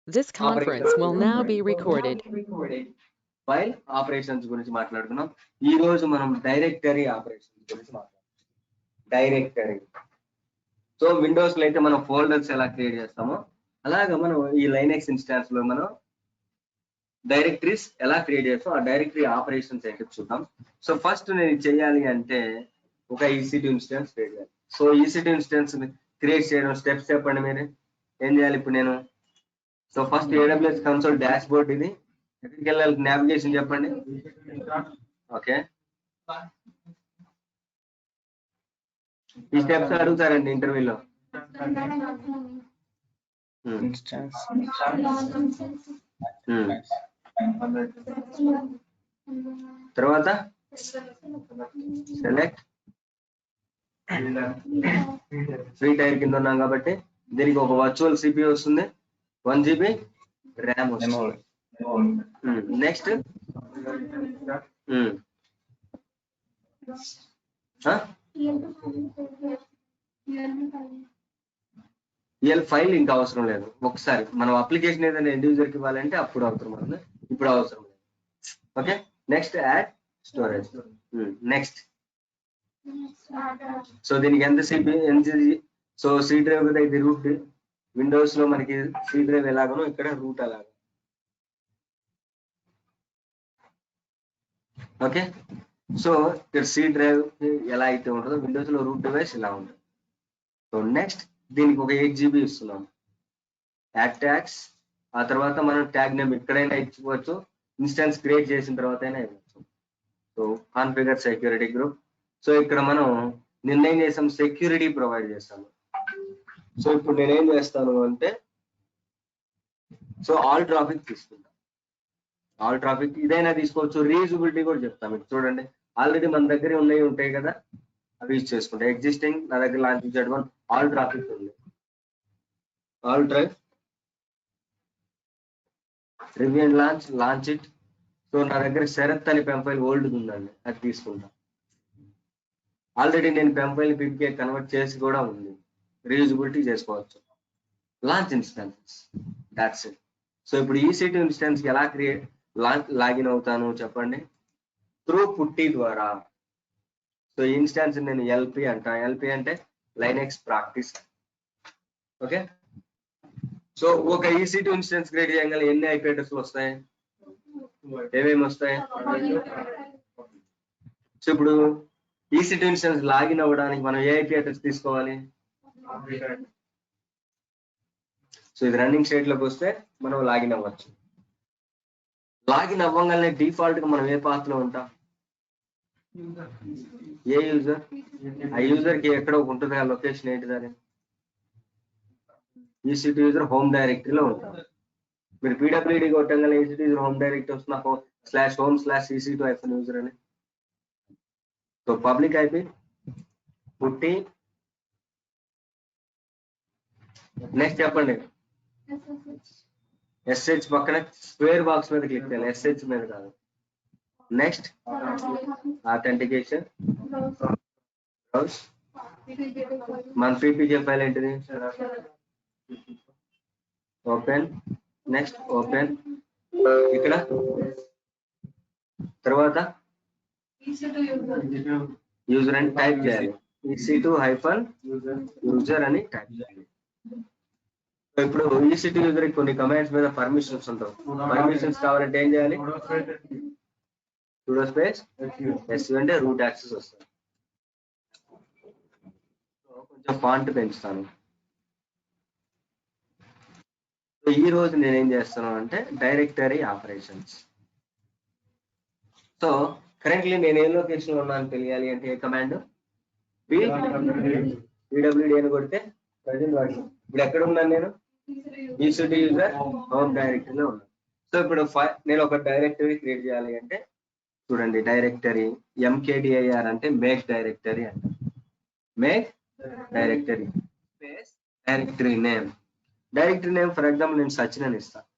This conference will now be recorded. File operations గురించి మాట్లాడుతున్నాం. ఈ రోజు మనం డైరెక్టరీ ఆపరేషన్స్ గురించి మాట్లాడుతున్నాం. డైరెక్టరీ. సో విండోస్ లో అయితే మనం ఫోల్డర్స్ ఎలా క్రియేట్ చేస్తామో అలాగా మనం ఈ లైనెక్స్ ఇన్స్టాన్స్ లో మనం డైరెక్టరీస్ ఎలా క్రియేట్ చేస్తాం, ఆ డైరెక్టరీ ఆపరేషన్స్ ఏంటో చూద్దాం. సో ఫస్ట్ నేను చేయాలి అంటే ఒక EC2 ఇన్స్టాన్స్ క్రియేట్ చేయాలి. సో EC2 ఇన్స్టాన్స్ క్రియేట్ చేయడం స్టెప్స్ చెప్పండి మీరు ఏం చేయాలి ఇప్పుడు నేను. So first AWS console dash board, ఇది ఎక్కడికి వెళ్ళాలి నావిగేషన్ చెప్పండి. ఓకే, ఈ స్టెప్స్ అడుగుతారండి ఇంటర్వ్యూలో. తర్వాత సెలెక్ట్ ఫ్రీ టైర్ కింద ఉన్నాం కాబట్టి దీనికి ఒక వర్చువల్ CPU వస్తుంది, 1 GB ర్యామ్ వస్తుంది. నెక్స్ట్ ఫైల్ ఇంకా అవసరం లేదు. ఒకసారి మనం అప్లికేషన్ ఏదైనా ఎండ్ యూజర్ కి ఇవ్వాలంటే అప్పుడు అవసరం అవుతుంది, ఇప్పుడు అవసరం లేదు. Okay, next add storage. Next so దీనికి ఎంత సో సి డ్రైవ్ కదా, ఇది రూట్. విండోస్ లో మనకి సి డ్రైవ్ ఎలాగనో ఇక్కడ రూట్ అలాగా. ఓకే, సో ఇక్కడ సి డ్రైవ్ ఎలా అయితే ఉంటుందో విండోస్ లో రూట్ డివైస్ ఇలా ఉంటుంది. సో నెక్స్ట్ దీనికి ఒక 8 GB ఇస్తున్నాం. యాడ్ ట్యాగ్స్, ఆ తర్వాత మనం ట్యాగ్ నేమ్ ఎక్కడైనా ఇచ్చుకోవచ్చు, ఇన్స్టాన్స్ క్రియేట్ చేసిన తర్వాత అయినా ఇవ్వచ్చు. So configure security group. So ఇక్కడ మనం నిర్ణయం చేసాం సెక్యూరిటీ ప్రొవైడ్ చేస్తాము. సో ఇప్పుడు నేనేం చేస్తాను అంటే సో ఆల్ ట్రాఫిక్ తీసుకుంటాం. ఆల్ ట్రాఫిక్ ఇదైనా తీసుకోవచ్చు, రీయూజబిలిటీ కూడా చెప్తాం. మీకు చూడండి ఆల్రెడీ మన దగ్గర ఉన్నాయి ఉంటాయి కదా, అవి యూజ్ చేసుకుంటాం. ఎగ్జిస్టింగ్ నా దగ్గర లాంచ్ చేయడం ఆల్ ట్రాఫిక్ ఉంది, all drive review and launch it. So నా దగ్గర శరత్ అని పెంఫైల్ ఓల్డ్ ఉందండి, అది తీసుకుంటాం. ఆల్రెడీ నేను పెంఫైల్ పిపికే కన్వర్ట్ చేసి కూడా ఉంది, రీయూజబిలిటీ చేసుకోవచ్చు. Launch instances, that's it. So ఇప్పుడు EC2 ఇన్స్టాన్స్ కి ఎలా లాగిన్ అవుతాను చెప్పండి. త్రూ పుట్టి ద్వారా. సో ఇన్స్టాన్స్ నేను LP అంటా. LP అంటే లైనెక్స్ ప్రాక్టీస్. ఓకే, సో ఒక EC2 ఇన్స్టాన్స్ క్రియేట్ చేయగల ఎన్ని IP అడ్రస్లు వస్తాయి, ఏమేమి వస్తాయి. సో ఇప్పుడు EC2 ఇన్స్టాన్స్ లాగిన్ అవ్వడానికి మనం ఏ IP అడ్రస్ తీసుకోవాలి. సో ఇది రన్నింగ్ స్టేట్ లోకి వస్తే మనం లాగిన్ అవ్వచ్చు. లాగిన్ అవ్వగానే డిఫాల్ట్ గా మనం ఏ పాత్ లో ఉంటాం, ఏ యూజర్, ఆ యూజర్ కి ఎక్కడ ఉంటుంది ఆ లొకేషన్ ఏంటిది అని. EC2 యూజర్ హోమ్ డైరెక్టరీలో ఉంటాం. మీరు PWD కొట్టంగానే EC2 user home directory వస్తున్న /home/EC2-user అని. సో పబ్లిక్ IP పుట్టి. నెక్స్ట్ చెప్పండి. SH పక్కన స్క్వేర్ బాక్స్ మీద క్లిక్ చేయాలి, SH మీద కాదు. Next authentication. మన PPK ఫైల్ ఏంటిది, ఓపెన్. నెక్స్ట్ ఓపెన్ ఇక్కడ. తర్వాత యూజర్ అని టైప్ చేయాలి, EC2-user అని టైప్ చేయాలి. ఇప్పుడు EC2 యూజర్ కొన్ని కమాండ్స్ మీద పర్మిషన్స్ ఉంటాయి. పర్మిషన్స్ కావాలంటే ఏం చేయాలి, sudo space su అంటే రూట్ యాక్సెస్ వస్తుంది. కొంచెం ఫాంట్ పెంచుతాను. సో ఈ రోజు నేనేం చేస్తాను అంటే డైరెక్టరీ ఆపరేషన్స్. సో కరెంట్లీ నేను ఏ లొకేషన్ లో ఉన్నాను తెలియాలి అంటే ఏ కమాండ్, PWD అని కొడితే ప్రజెంట్ వర్షన్. ఇప్పుడు ఎక్కడ ఉన్నాను నేను, EC2 యూజర్ హోమ్ డైరెక్టరీలో ఉన్నాను. సో ఇప్పుడు నేను ఒక డైరెక్టరీ క్రియేట్ చేయాలి అంటే చూడండి, డైరెక్టరీ MKDIR అంటే మేక్ డైరెక్టరీ అంట. Make directory space directory name. Directory name for example నేను సచిన్ అని ఇస్తాను.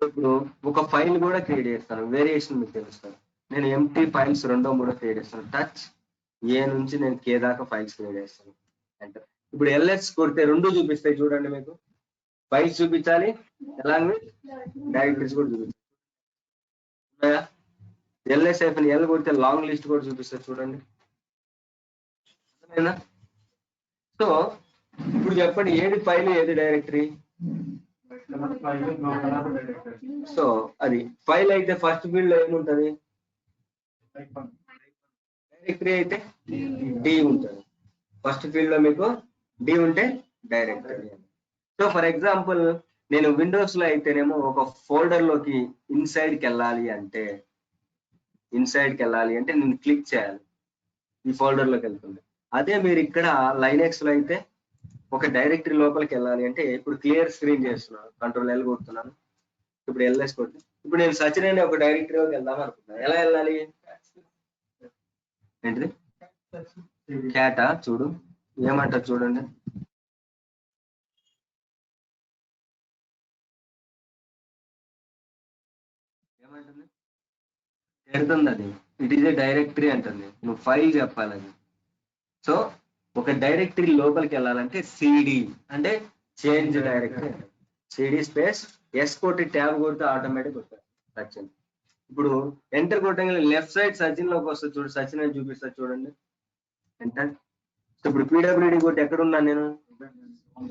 ఇప్పుడు ఒక ఫైల్ కూడా క్రియేట్ చేస్తాను, వేరియేషన్ మీకు తెలుస్తాను. నేను ఎంటీ ఫైల్స్ 2, 3 క్రియేట్ చేస్తాను. టచ్ ఏ నుంచి నేను K దాకా ఫైల్స్ క్రియేట్ చేస్తాను. ఎంటర్. ఇప్పుడు LS కొడితే 2 చూపిస్తాయి చూడండి మీకు. ఫైల్స్ చూపించాలి, అలాంగ్ విత్ డైరెక్టరీస్ కూడా చూపించాలి. LSF ఎల్ కొడితే లాంగ్ లిస్ట్ కూడా చూపిస్తారు చూడండి. సో ఇప్పుడు చెప్పండి, ఏది ఫైల్ ఏది డైరెక్టరీ? సో అది ఫైల్ అయితే ఫస్ట్ ఫీల్డ్ లో ఏముంటది? డైరెక్టరీ అయితే డి ఉంటుంది. ఫస్ట్ ఫీల్డ్ లో మీకు డి ఉంటే డైరెక్టరీ. సో ఫర్ ఎగ్జాంపుల్ నేను విండోస్ లో అయితేనేమో ఒక ఫోల్డర్ లోకి ఇన్సైడ్ కి వెళ్ళాలి అంటే నేను క్లిక్ చేయాలి, ఈ ఫోల్డర్ లోకి వెళ్తుంది. అదే మీరు ఇక్కడ లైనెక్స్ లో అయితే ఒక డైరెక్టరీ లోపలికి వెళ్ళాలి అంటే ఇప్పుడు క్లియర్ స్క్రీన్ చేస్తున్నాను, కంట్రోల్ ఎల్ కొడుతున్నాను, ఇప్పుడు ఎల్ఎస్ కొట్టి ఇప్పుడు నేను సచిన్ అనే ఒక డైరెక్టరీలోకి వెళ్దాం అనుకుంటున్నాను. ఎలా వెళ్ళాలి? ఏంటిది? క్యాటా చూడు ఏమంటారు చూడండి. ఏమంటుంది? పెడుతుంది అది, ఇట్ ఈస్ ఏ డైరెక్టరీ అంటుంది. నువ్వు ఫైల్ చెప్పాలి అది. సో ఒక డైరెక్టరీ లోపలికి వెళ్ళాలంటే సిడి అంటే change directory. CD space S కొట్టి ట్యాబ్ కొడితే ఆటోమేటిక్ వస్తుంది సచిన్. ఇప్పుడు ఎంటర్ కొట్టగానే లెఫ్ట్ సైడ్ సచిన్ లోకి వస్తుంది చూడు, సచిన్ అని చూపిస్తుంది చూడండి ఎంటర్. ఇప్పుడు పీడబ్ల్యూడి కొట్టి ఎక్కడ ఉన్నాను నేను?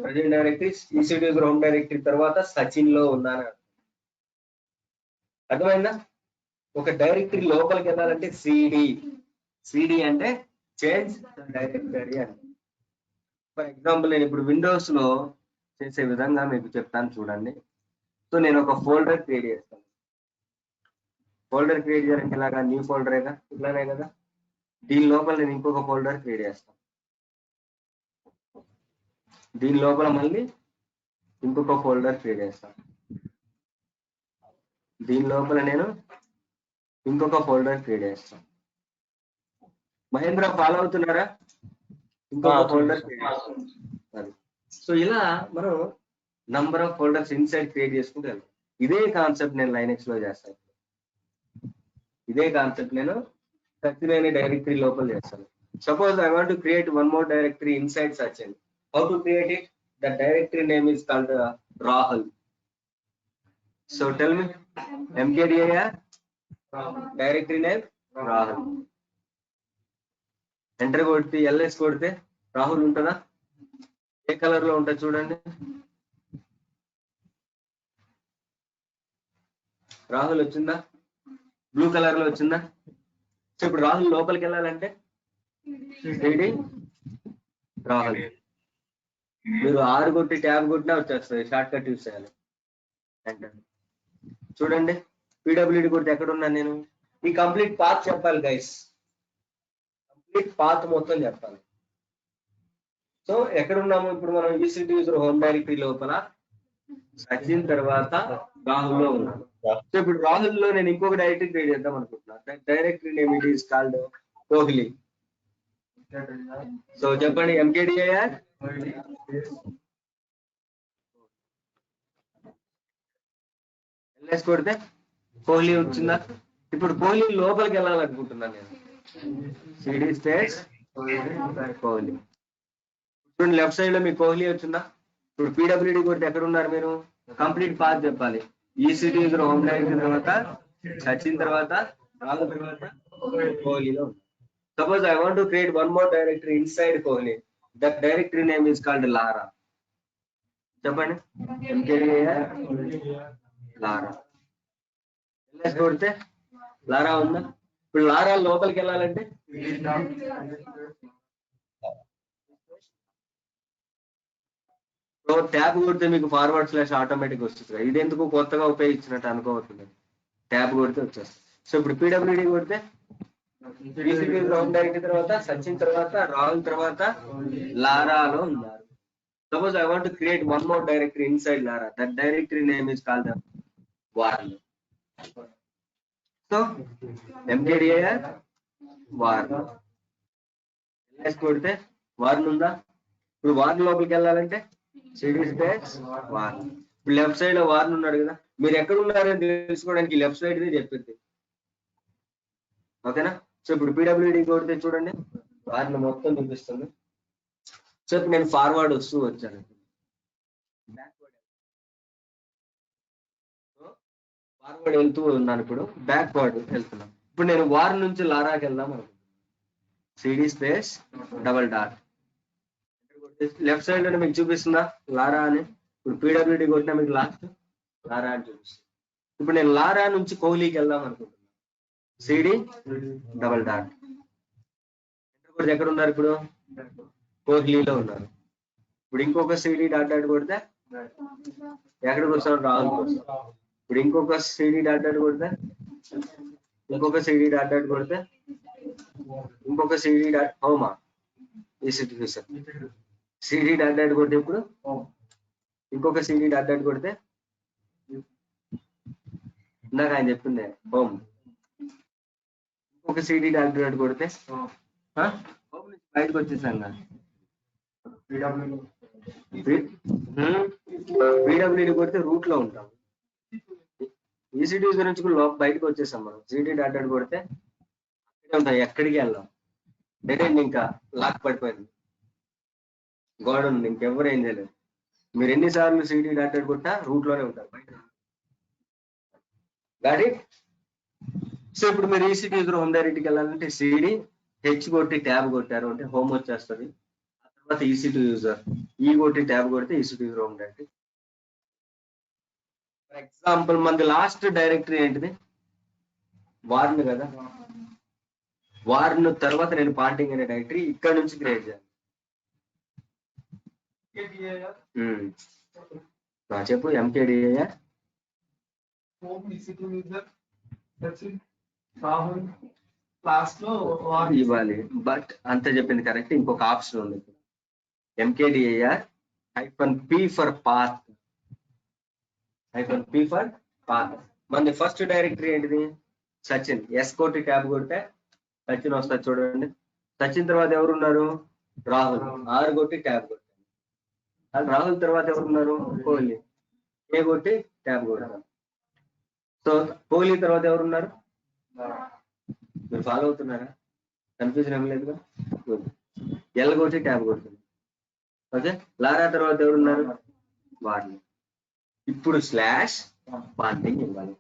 Present directory ECD home directory తర్వాత సచిన్ లో ఉన్నాను. అర్థమైందా? ఒక డైరెక్టరీ లోపలికి వెళ్ళాలంటే సిడి అంటే చేంజ్ డైరెక్టరీ అని. ఫర్ ఎగ్జాంపుల్ నేను ఇప్పుడు విండోస్ లో చేసే విధంగా మీకు చెప్తాను చూడండి. సో నేను ఒక ఫోల్డర్ క్రియేట్ చేస్తాను. ఫోల్డర్ క్రియేట్ చేయాలంటే ఇలాగా న్యూ ఫోల్డరేగా, ఇట్లానే కదా. దీని లోపల నేను ఇంకొక ఫోల్డర్ క్రియేట్ చేస్తాను. దీని లోపల మళ్ళీ ఇంకొక ఫోల్డర్ క్రియేట్ చేస్తాను. దీని లోపల నేను ఇంకొక ఫోల్డర్ క్రియేట్ చేస్తాను. మహేంద్ర ఫాలో అవుతున్నారా? ఇంకొక ఫోల్డర్ క్రియేట్ చేస్తాను. సో ఇలా మనం number of folders inside create చేసుకుంటూ వెళ్తాం. ఇదే కాన్సెప్ట్ నేను లైనెక్స్ లో చేస్తాను. ఇదే కాన్సెప్ట్ నేను సచిన్ అనే డైరెక్టరీ లోపల చేస్తాను. Suppose I want to create one more directory inside Sachin. How to create it? The directory name is called Rahul. So tell me, mkdir directory name Rahul. Enter కొడితే ఎల్ఎస్ కొడితే రాహుల్ ఉంటుందా? ఏ కలర్ లో ఉంటుంది చూడండి. రాహుల్ వచ్చిందా? బ్లూ కలర్ లో వచ్చిందా? సో ఇప్పుడు రాహుల్ లోపలికి వెళ్ళాలంటే రాహుల్ మీరు 6 కొట్టి ట్యాబ్ కొట్టినా వచ్చేస్తుంది, షార్ట్ కట్ యూస్ చేయాలి. ఎంటర్ చూడండి. పీడబ్ల్యూడి కొడితే ఎక్కడ ఉన్నాను నేను? ఈ కంప్లీట్ పాత్ చెప్పాలి గైస్, కంప్లీట్ పాత్ మొత్తం చెప్పాలి. సో ఎక్కడ ఉన్నాము ఇప్పుడు మనం? ఈసీటీ హోమ్ డైరెక్టరీ లోపల సచిన్ తర్వాత రాహుల్ లో ఉన్నాను. సో ఇప్పుడు రాహుల్ లో నేను ఇంకొక డైరెక్టరీ క్రియేట్ చేద్దాం అనుకుంటున్నాను. Directory name it is called Kohli. So చెప్పండి, ఎంకేడిఐఆర్ ఎల్ఎస్ కొడితే కోహ్లీ వచ్చిందా? ఇప్పుడు కోహ్లీ లోపలికి వెళ్ళాలనుకుంటున్నాను నేను. CD space Kohli. చూడండి లెఫ్ట్ సైడ్ లో మీ కోహ్లీ వచ్చిందా? ఇప్పుడు పీడబ్ల్యూడి కొడితే ఎక్కడ ఉన్నారు మీరు? కంప్లీట్ పాత్ చెప్పాలి. ఈసీటీ హోమ్ డైరెక్టరీ తర్వాత సచిన్ తర్వాత రాహుల్ తర్వాత కోహ్లీలో. Suppose I want to create one more directory inside Kohli. That directory name is called Lara. చెప్పండి, ఎంకేడిఐఆర్ లారా. ఎల్ఎస్ కొడితే లారా ఉందా? ఇప్పుడు లారా లోపలికి వెళ్ళాలంటే ట్యాబ్ కొడితే మీకు ఫార్వర్డ్ స్లాష్ ఆటోమేటిక్ వస్తుంది. ఇది ఎందుకు కొత్తగా ఉపయోగించినట్టు అనుకోవట్లేదు, ట్యాబ్ కొడితే వచ్చేస్తుంది. సో ఇప్పుడు పీడబ్ల్యూడి కొడితే హోమ్ డైరెక్టరీ తర్వాత సచిన్ తర్వాత రాహుల్ తర్వాత లారాలో ఉన్నారు. Suppose I want to create one more directory inside Lara. That directory name is called Warne. So MKDIR Warne. LS కొడితే వార్న్ ఉందా? ఇప్పుడు వార్న్ లోపలికి వెళ్ళాలంటే సిడి స్పేస్ వార్న్. ఇప్పుడు లెఫ్ట్ సైడ్ లో వార్న్ ఉన్నాడు కదా, మీరు ఎక్కడ ఉన్నారని తెలుసుకోవడానికి లెఫ్ట్ సైడ్ దే చెప్పింది. ఓకేనా? సో ఇప్పుడు పీడబ్ల్యూడి కొడితే చూడండి వార్న్ మొత్తం చూపిస్తుంది. సో ఇప్పుడు నేను ఫార్వర్డ్ వస్తూ వచ్చాను. ఫార్వర్డ్ వెళ్తూ ఉన్నాను, ఇప్పుడు బ్యాక్వర్డ్ వెళ్తున్నాను. ఇప్పుడు నేను వార్ నుంచి లారాకి వెళ్దాం అనుకుంటున్నాను. CD space double dot. Left side లో మీకు చూపిస్తుందా లారా అని? ఇప్పుడు పీడబ్ల్యూడి కొట్టినా మీకు లాస్ట్ లారా అని చూపిస్తుంది. ఇప్పుడు నేను లారా నుంచి కోహ్లీకి వెళ్దాం అనుకుంటున్నాను. CD double dot. కొడితే ఎక్కడ ఉన్నారు ఇప్పుడు? కోహ్లీలో ఉన్నారు. ఇప్పుడు ఇంకొక సిడి డాట్ డాట్ కొడితే ఎక్కడికి వస్తాడు? రాహుల్ కోసం. ఇప్పుడు ఇంకొక సిడి డాట్ డాట్ కొడితే, ఇంకొక సిడి డాట్ డాట్ కొడితే, ఇంకొక సిడి డాట్ హోమా ఈ సిట్యుయేషన్. సిడి డాట్ డాట్ కొడితే ఇప్పుడు ఇంకొక సిడి డాట్ డాట్ కొడితే ఇందాక ఆయన చెప్పిందే హోమ్. ఇంకొక సిడి డాట్ డాట్ కొడితే హోమ్ నుంచి బయటకు వచ్చేసాం కదా. పీడబ్ల్యూడి కొడితే రూట్ లో ఉంటాం. ఈసీటీ నుంచి కూడా బయటకు వచ్చేసాం మనం. సిడి డాట్ డాట్ కొడితే అక్కడే ఉంటాం, ఎక్కడికి వెళ్ళాం. డైరెక్ట్ ఇంకా లాక్ పడిపోయింది, గోడ ఉంది, ఇంకెవరు ఏం చేయలేదు. మీరు ఎన్నిసార్లు సిడి డాట్ డాట్ కొట్టా రూట్ లోనే ఉంటారు, బయట. గాడి సో ఇప్పుడు మీరు ఈసీటీ హోమ్ డైరెక్ట్కి వెళ్ళాలంటే సిడి హెచ్ కొట్టి ట్యాబ్ కొట్టారు అంటే హోమ్ వచ్చేస్తుంది. ఆ తర్వాత ఈసీటీ యూజర్ ఈ కొట్టి ట్యాబ్ కొడితే ECT home directory. For example మనది లాస్ట్ డైరెక్టరీ ఏంటిది? వార్న్ కదా. వార్న్ తర్వాత నేను పాంటింగ్ అనే డైరెక్టరీ ఇక్కడ నుంచి క్రియేట్ చేయాలి. చెప్పు. ఎంకేడిఏ ఇవ్వాలి, బట్ అంత చెప్పింది కరెక్ట్. ఇంకొక ఆప్షన్ ఉంది. ఎంకేడిఏఆర్ -p for path. -p for path. మన ఫస్ట్ డైరెక్టరీ ఏంటిది? సచిన్. ఎస్ కొట్టి ట్యాబ్ కొడితే సచిన్ వస్తుంది చూడండి. సచిన్ తర్వాత ఎవరున్నారు? రాహుల్. ఆర్ కొట్టి ట్యాబ్ కొట్టాను. రాహుల్ తర్వాత ఎవరున్నారు? కోహ్లీ. ఏ కొట్టి ట్యాబ్ కొడతాను. సో కోహ్లీ తర్వాత ఎవరున్నారు? మీరు ఫాలో అవుతున్నారా? కన్ఫ్యూజన్ ఏం లేదుగా. ఎల్ కొట్టి ట్యాబ్ కొడుతుంది. ఓకే. లారా తర్వాత ఎవరున్నారు? వార్ని. ఇప్పుడు స్లాష్ పాంటింగ్ ఇవ్వాలి.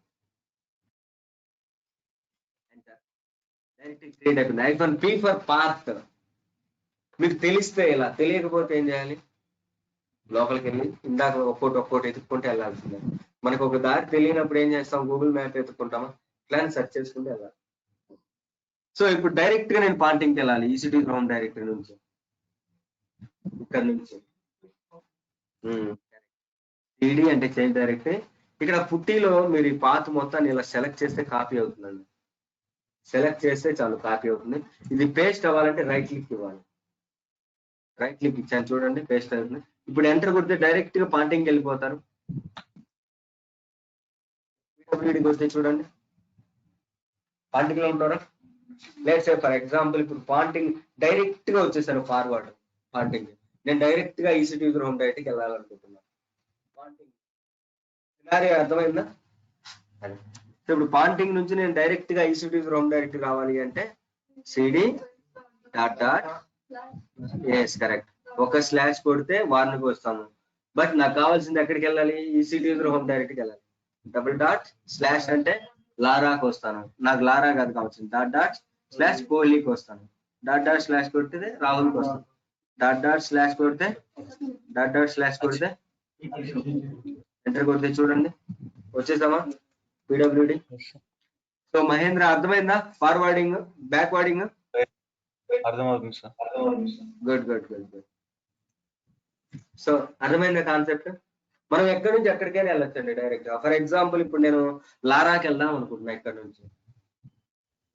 క్రియేట్ అయిపోయింది. -p for path. మీకు తెలిస్తే ఇలా, తెలియకపోతే ఏం చేయాలి? లోపలికి వెళ్ళి ఇందాక ఒక్కోటి ఎత్తుక్కుంటే వెళ్ళాల్సిందే. మనకు ఒక దారి తెలియనప్పుడు ఏం చేస్తాం? గూగుల్ మ్యాప్ ఎత్తుక్కుంటామా? ఇట్లానే సెర్చ్ చేసుకుంటే వెళ్ళాలి. సో ఇప్పుడు డైరెక్ట్ గా నేను పాంటింగ్కి వెళ్ళాలి ఈసీటీ హోమ్ డైరెక్టరీ నుంచి. ఇక్కడ నుంచి సిడి అంటే చేంజ్ డైరెక్టరీ. ఇక్కడ పుట్టిలో మీరు ఈ పాత్ మొత్తాన్ని ఇలా సెలెక్ట్ చేస్తే కాపీ అవుతుందండి. సెలెక్ట్ చేస్తే చాలు, కాపీ అవుతుంది. ఇది పేస్ట్ అవ్వాలంటే రైట్ క్లిక్ ఇవ్వాలి. రైట్ క్లిక్ ఇచ్చాను చూడండి, పేస్ట్ అవుతుంది. ఇప్పుడు ఎంటర్ కొడితే డైరెక్ట్ గా పాంటింగ్కి వెళ్ళిపోతారు. పీడబ్ల్యూడి కొడితే చూడండి, పాంటింగ్ లో ఉంటారా? లేదు సార్, ఫర్ ఎగ్జాంపుల్ ఇప్పుడు పాంటింగ్ డైరెక్ట్ గా వచ్చేసారు ఫార్వర్డ్ పాంటింగ్. నేను డైరెక్ట్ గా ఈసీటీ హోమ్ డైరెక్ట్కి వెళ్ళాలనుకుంటున్నాను. పాంటింగ్ సినారియో అర్థమైందా? ఇప్పుడు పాంటింగ్ నుంచి నేను డైరెక్ట్ గా ఈసీటీ హోమ్ డైరెక్ట్ రావాలి అంటే CD dot dot S correct. ఒక స్లాష్ కొడితే వార్న్కి వస్తాము. బట్ నాకు కావాల్సింది ఎక్కడికి వెళ్ళాలి? ఈసీటీ హోమ్ డైరెక్ట్కి వెళ్ళాలి. డబుల్ డాట్ స్లాష్ అంటే లారాకి వస్తాను. నాకు లారా కాదు కావాల్సింది. డాట్ డాట్ స్లాష్ కోహ్లీకి వస్తాను. డాట్ డాట్ స్లాష్ కొడితే రాహుల్కి వస్తాను. డాట్ డాట్ స్లాష్ కొడితే ఎంటర్ కొడితే చూడండి వచ్చేసామా పీడబ్ల్యూడి. సో మహేంద్ర అర్థమైందా? ఫార్వర్డింగ్, బ్యాక్వర్డింగ్ అర్థమవుతుంది sir. Good good good good. So అర్థమైందా కాన్సెప్ట్? మనం ఎక్కడి నుంచి ఎక్కడికైనా వెళ్ళొచ్చండి డైరెక్ట్ గా. ఫర్ ఎగ్జాంపుల్ ఇప్పుడు నేను లారాకి వెళ్దాం అనుకుంటున్నా ఇక్కడ నుంచి.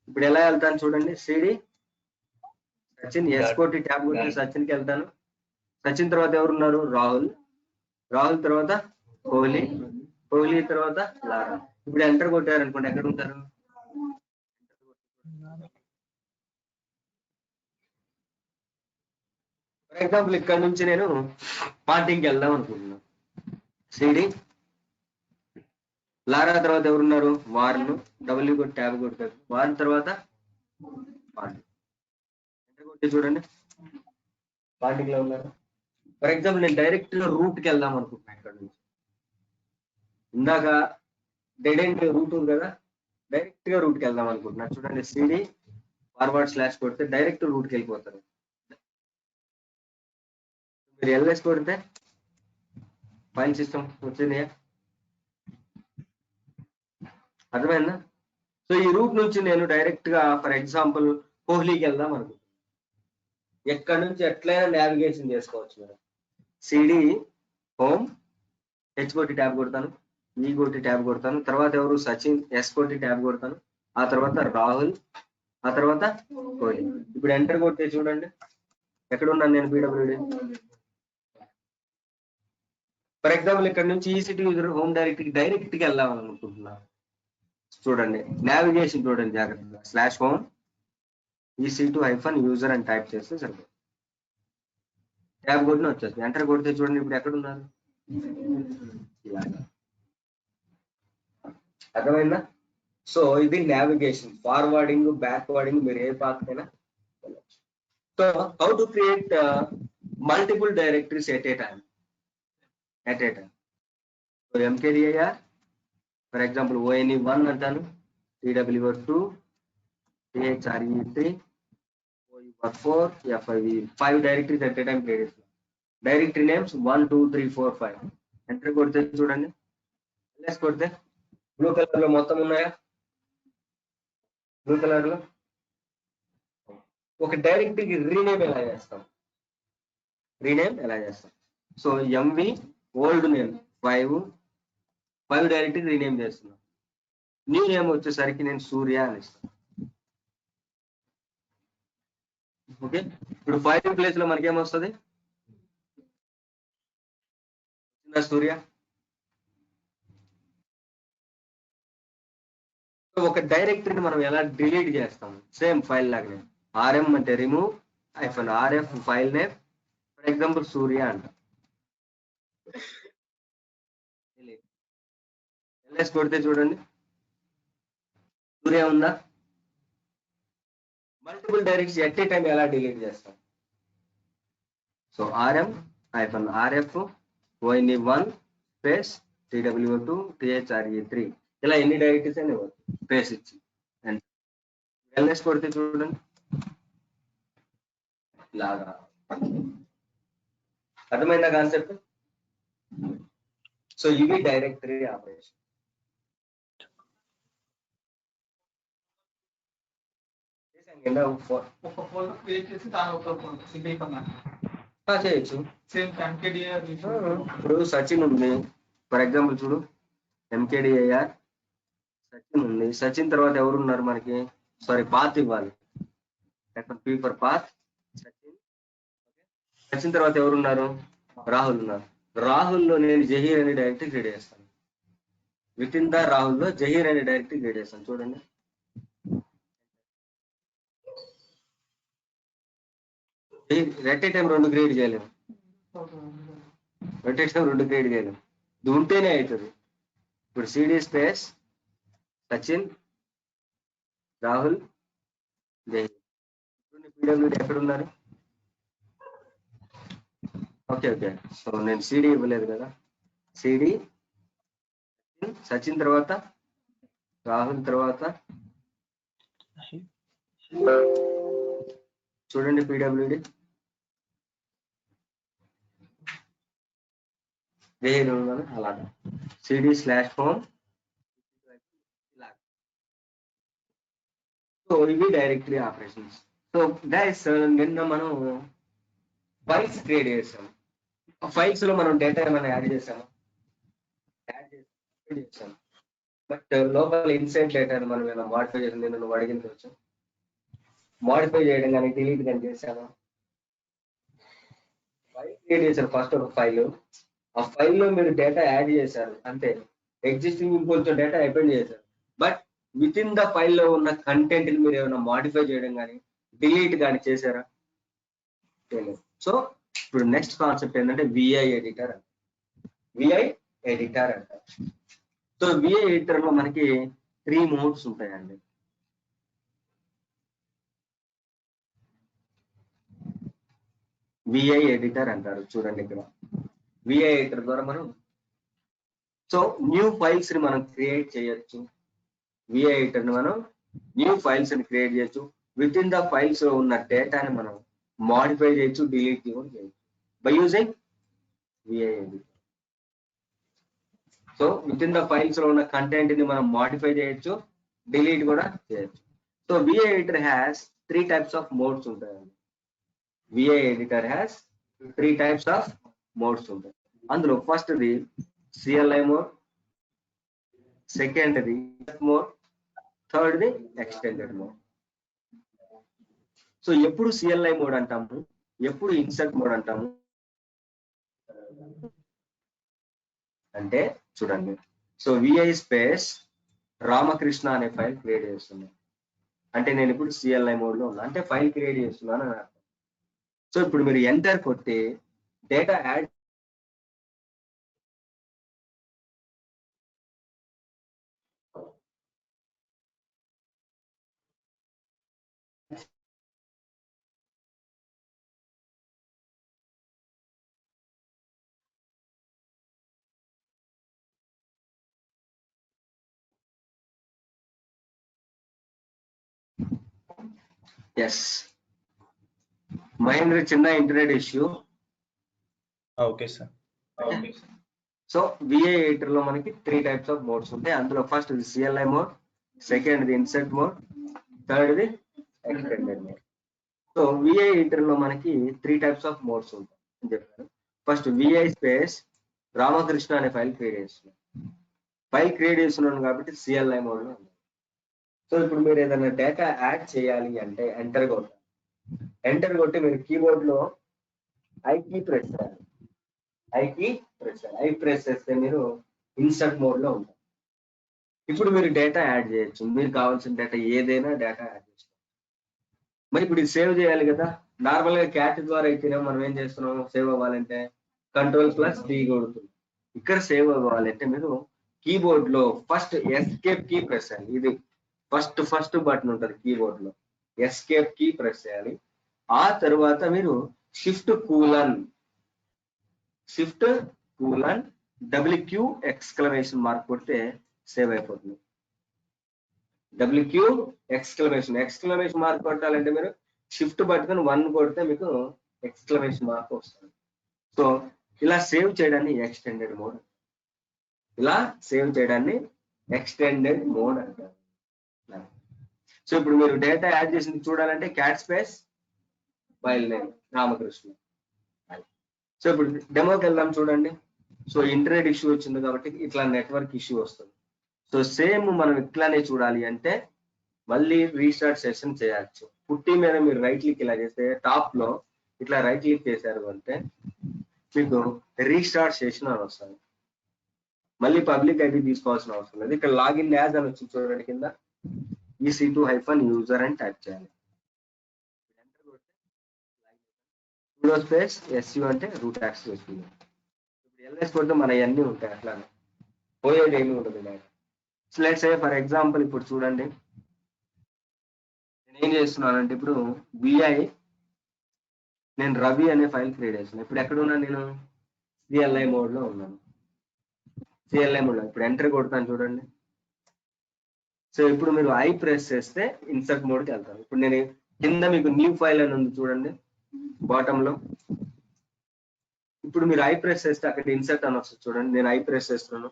ఇప్పుడు ఎలా వెళ్తాను చూడండి. సిడి సచిన్, ఎస్ కొట్టి ట్యాబ్ కొట్టి సచిన్కి వెళ్తాను. సచిన్ తర్వాత ఎవరున్నారు? రాహుల్. రాహుల్ తర్వాత కోహ్లీ. కోహ్లీ తర్వాత లారా. ఇప్పుడు ఎంటర్ కొట్టారు అనుకోండి, ఎక్కడ ఉంటారు? ఫర్ ఎగ్జాంపుల్ ఇక్కడ నుంచి నేను పాంటింగ్కి వెళ్దాం అనుకుంటున్నాను. సిడి లారా తర్వాత ఎవరున్నారు? వార్న్. డబ్ల్యూ కొట్టి ట్యాబ్ కొడతారు. వార్న్ తర్వాత ఎంటర్ కొట్టి చూడండి పాంటింగ్ లో ఉన్నారు. ఫర్ ఎగ్జాంపుల్ నేను డైరెక్ట్ గా రూట్ కి వెళ్దాం అనుకుంటున్నాను ఇక్కడ నుంచి. ఇందాక డెడ్ ఎండ్ రూట్ ఉంది కదా, డైరెక్ట్ గా రూట్ కి వెళ్దాం అనుకుంటున్నా. చూడండి సిడి ఫార్వర్డ్ స్లాష్ కొడితే డైరెక్ట్ రూట్ కి వెళ్ళిపోతారు. మీరు ఎల్ఎస్ కొడితే ఫైల్ సిస్టమ్ వచ్చింది. అర్థమైందా? సో ఈ రూట్ నుంచి నేను డైరెక్ట్ గా ఫర్ ఎగ్జాంపుల్ కోహ్లీకి వెళ్దాం అనుకుంటున్నాను. ఎక్కడి నుంచి ఎట్లయినా నావిగేషన్ చేసుకోవచ్చు మీరు. సిడి హోమ్, హెచ్ కొట్టి ట్యాబ్ కొడతాను, ఈ కొట్టి ట్యాబ్ కొడతాను, తర్వాత ఎవరు సచిన్, ఎస్ కొట్టి ట్యాబ్ కొడతాను, ఆ తర్వాత రాహుల్, ఆ తర్వాత కోహ్లీ. ఇప్పుడు ఎంటర్ కొడితే చూడండి ఎక్కడ ఉన్నాను నేను, పీడబ్ల్యూడి. ఫర్ ఎగ్జాంపుల్ ఇక్కడ నుంచి ఈ సిటీ యూజర్ హోమ్ డైరెక్ట్ గా వెళ్దాం అనుకుంటున్నాను. చూడండి నావిగేషన్ చూడండి జాగ్రత్తగా, slash home EC2 hyphen user అని టైప్ చేస్తే సరిపోతుంది. ట్యాబ్ కొట్టిన వచ్చేస్తుంది. ఎంటర్ కొడితే చూడండి ఇప్పుడు ఎక్కడ ఉన్నారు. అర్థమైందా? సో ఇది నావిగేషన్, ఫార్వర్డింగ్, బ్యాక్వర్డింగ్, మీరు ఏ పాత్ అయినా వెళ్ళచ్చు. So how to create multiple directories at a time. So MKDIR for example ONE1 అంటాను, TWO2, THRE3, OE4, FIV5 directories at a time create చేస్తాం. Directory names 1 2 3 4 5. ఎంటర్ కొడితే చూడండి, ఎల్ఎస్ కొడితే blue colour లో మొత్తం ఉన్నాయా? బ్లూ కలర్ లో ఒక డైరెక్టరీకి రీనేమ్ ఎలా చేస్తాం? So MV old name 5 directory rename చేస్తున్నాం. న్యూ నేమ్ వచ్చేసరికి నేను సూర్య అని ఇస్తాను. ఓకే, ఇప్పుడు 5 ప్లేస్ లో మనకేమొస్తుంది? సూర్య. ఒక డైరెక్టరీని మనం ఎలా డిలీట్ చేస్తాం? సేమ్ ఫైల్ లాగానే, RM అంటే remove -RF file name, for example Surya అంట. LS కొడితే చూడండి సూర్య ఉందా? Multiple directories at a time ఎలా డిలీట్ చేస్తాం? So RM-RF ONE1 space TWO2 THRE3 ఇలా ఎన్ని డైరెక్టరీస్ అని స్పేస్ ఇచ్చి LS కొడితే చూడండి ఇలాగా. అర్థమైందా కాన్సెప్ట్? సో ఇవి డైరెక్టరీ ఆపరేషన్. చేయొచ్చు. ఇప్పుడు సచిన్ ఉంది ఫర్ ఎగ్జాంపుల్, చూడు MKDIR సచిన్ ఉంది. సచిన్ తర్వాత ఎవరు ఉన్నారు మనకి? సారీ, పాత్ ఇవ్వాలి. P for path Sachin. Sachin తర్వాత ఎవరున్నారు? రాహుల్ ఉన్నారు. రాహుల్లో నేను జహీర్ అనే డైరెక్టరీ క్రియేట్ చేస్తాను. విత్ ఇన్ ద రాహుల్లో జహీర్ అనే డైరెక్టరీ క్రియేట్ చేస్తాను. చూడండి ఎట్ ఏ టైం రెండు క్రియేట్ చేయలేము. ఇది ఉంటేనే అవుతుంది. ఇప్పుడు CD space Sachin, Rahul, Zaheer. PWD ఎక్కడ ఉన్నారు? ఓకే, సో నేను CD ఇవ్వలేదు కదా. CD సచిన్ తర్వాత రాహుల్ తర్వాత చూడండి PWD జహీర్ ఉన్నాను. అలాగా CD/home. సో ఇవి డైరెక్టరీ ఆపరేషన్స్. సో గైస్, నిన్న మనం ఫైల్స్ క్రియేట్ చేసాం. ఫైల్స్ లో మనం డేటా ఏమైనా యాడ్ చేసాము? బట్ లోపల ఇన్సైడ్ డేటాను మనం ఏమైనా మాడిఫై చేసాం? నేను నువ్వు అడిగింది వచ్చి మాడిఫై చేయడం కానీ డిలీట్ కానీ చేసాము. ఫైల్ క్రియేట్ చేశారు ఫస్ట్ ఒక ఫైల్. ఆ ఫైల్లో మీరు డేటా యాడ్ చేశారు అంతే, ఎగ్జిస్టింగ్ ఇంకొంచెం డేటా అపెండ్ చేశారు. బట్ విత్ ఇన్ ద ఫైల్లో ఉన్న కంటెంట్ ని మీరు ఏమైనా మాడిఫై చేయడం కానీ డిలీట్ కానీ చేశారా? సో ఇప్పుడు నెక్స్ట్ కాన్సెప్ట్ ఏంటంటే VI ఎడిటర్ అంటారు. సో VI ఎడిటర్ లో మనకి 3 మోడ్స్ ఉంటాయండి. VI ఎడిటర్ అంటారు. చూడండి ఇక్కడ VI ఎడిటర్ ద్వారా మనం సో న్యూ ఫైల్స్ ని మనం క్రియేట్ చేయొచ్చు. విఐ ఎడిటర్ ని మనం న్యూ ఫైల్స్ ని క్రియేట్ చేయొచ్చు. విత్ ఇన్ ద ఫైల్స్ లో ఉన్న డేటాని మనం మాడిఫై చేయొచ్చు, డిలీట్ చేయొచ్చు by using VI editor. So within the files లో ఉన్న కంటెంట్ ని మనం మాడిఫై చేయొచ్చు, డిలీట్ కూడా చేయొచ్చు. So VI editor has 3 types of modes ఉంటాయండి. VI editor has 3 types of modes ఉంటాయి. అందులో ఫస్ట్ది సిఎల్ఐ మోడ్, సెకండ్ది మోడ్, థర్డ్ది ఎక్స్టెండెడ్ మోడ్. సో ఎప్పుడు సిఎల్ఐ మోడ్ అంటాము, ఎప్పుడు ఇన్సర్ట్ మోడ్ అంటాము అంటే చూడండి. సో విఐ స్పేస్ రామకృష్ణ అనే ఫైల్ క్రియేట్ చేస్తున్నాను అంటే నేను ఇప్పుడు సిఎల్ఐ మోడ్ లో ఉన్నా అంటే ఫైల్ క్రియేట్ చేస్తున్నాను అని అర్థం. సో ఇప్పుడు మీరు ఎంటర్ కొట్టి డేటా యాడ్ ఎస్ మహేంద్ర, చిన్న internet issue. Okay sir. So VI editor లో మనకి 3 types of మోడ్స్ ఉంటాయి. అందులో first CLI mode, second insert mode, థర్డ్ది extended mode. So VI editor లో మనకి 3 types of మోడ్స్ ఉంటాయి అని చెప్పారు. ఫస్ట్ విఐ స్పేస్ రామకృష్ణ అనే ఫైల్ క్రియేట్ చేస్తున్నాను. ఫైల్ క్రియేట్ చేస్తున్నాను కాబట్టి సిఎల్ఐ మోడ్ లో ఉంది. సో ఇప్పుడు మీరు ఏదైనా డేటా యాడ్ చేయాలి అంటే ఎంటర్ కొట్టాలి. ఎంటర్ కొట్టి మీరు కీబోర్డ్ లో ఐ కీ ప్రెస్ చేయాలి. ఐ ప్రెస్ చేస్తే మీరు ఇన్సర్ట్ మోడ్ లో ఉంటారు. ఇప్పుడు మీరు డేటా యాడ్ చేయొచ్చు. మీరు కావాల్సిన డేటా ఏదైనా డేటా యాడ్ చేసుకోవచ్చు. మరి ఇప్పుడు ఇది సేవ్ చేయాలి కదా. నార్మల్ గా క్యాట్ ద్వారా అయితేనే మనం ఏం చేస్తున్నాం, సేవ్ అవ్వాలంటే Ctrl+D కొడుతుంది. ఇక్కడ సేవ్ అవ్వాలంటే మీరు కీబోర్డ్ లో ఫస్ట్ ఎస్కేప్ కీ ప్రెస్ చేయాలి. ఇది ఫస్ట్ బటన్ ఉంటుంది కీబోర్డ్ లో, ఎస్కేప్ కీ ప్రెస్ చేయాలి. ఆ తర్వాత మీరు షిఫ్ట్ కూలన్ WQ ఎక్స్క్లమేషన్ కొడితే సేవ్ అయిపోతుంది. WQ ఎక్స్క్లమేషన్ మార్క్ కొట్టాలంటే మీరు షిఫ్ట్ బటన్ 1 కొడితే మీకు ఎక్స్క్లమేషన్ మార్క్ వస్తుంది. సో ఇలా సేవ్ చేయడాన్ని ఎక్స్టెండెడ్ మోడ్ అంటారు. సో ఇప్పుడు మీరు డేటా యాడ్ చేసింది చూడాలంటే cat space file name Ramakrishna. So ఇప్పుడు డెమోకి వెళ్దాం చూడండి. సో ఇంటర్నెట్ ఇష్యూ వచ్చింది కాబట్టి ఇట్లా నెట్వర్క్ ఇష్యూ వస్తుంది. సో సేమ్ మనం ఇట్లానే చూడాలి అంటే మళ్ళీ రీస్టార్ట్ సెషన్ చేయొచ్చు. పుట్టి మీద మీరు రైట్ క్లిక్ ఇలా చేస్తే టాప్ లో ఇట్లా రైట్ క్లిక్ చేశారు అంటే మీకు రీస్టార్ట్ సెషన్ అని వస్తుంది. మళ్ళీ పబ్లిక్ ఐడి తీసుకోవాల్సిన అవసరం లేదు. ఇక్కడ లాగిన్ యాజ్ అని వచ్చి చూడండి కింద EC2-user అని టైప్ చేయాలి. sudo స్పేస్ SU అంటే రూట్ యాక్సెస్ వస్తుంది. ఇప్పుడు LS కొడితే మన అన్నీ ఉంటాయి, అట్లానే పోయేది ఏమి ఉంటుంది. So let's say for example ఇప్పుడు చూడండి నేను ఏం చేస్తున్నానంటే ఇప్పుడు నేను రవి అనే ఫైల్ క్రియేట్ చేస్తున్నాను. ఇప్పుడు ఎక్కడున్నా నేను సిఎల్ఐ మోడ్ లో ఉన్నాను. ఇప్పుడు ఎంటర్ కొడతాను చూడండి. సో ఇప్పుడు మీరు ఐ ప్రెస్ చేస్తే ఇన్సర్ట్ మోడ్కి వెళ్తాను. ఇప్పుడు నేను కింద మీకు న్యూ ఫైల్ అని ఉంది చూడండి బాటమ్ లో. ఇప్పుడు మీరు ఐ ప్రెస్ చేస్తే అక్కడ ఇన్సర్ట్ అని వస్తుంది చూడండి. నేను ఐ ప్రెస్ చేస్తున్నాను,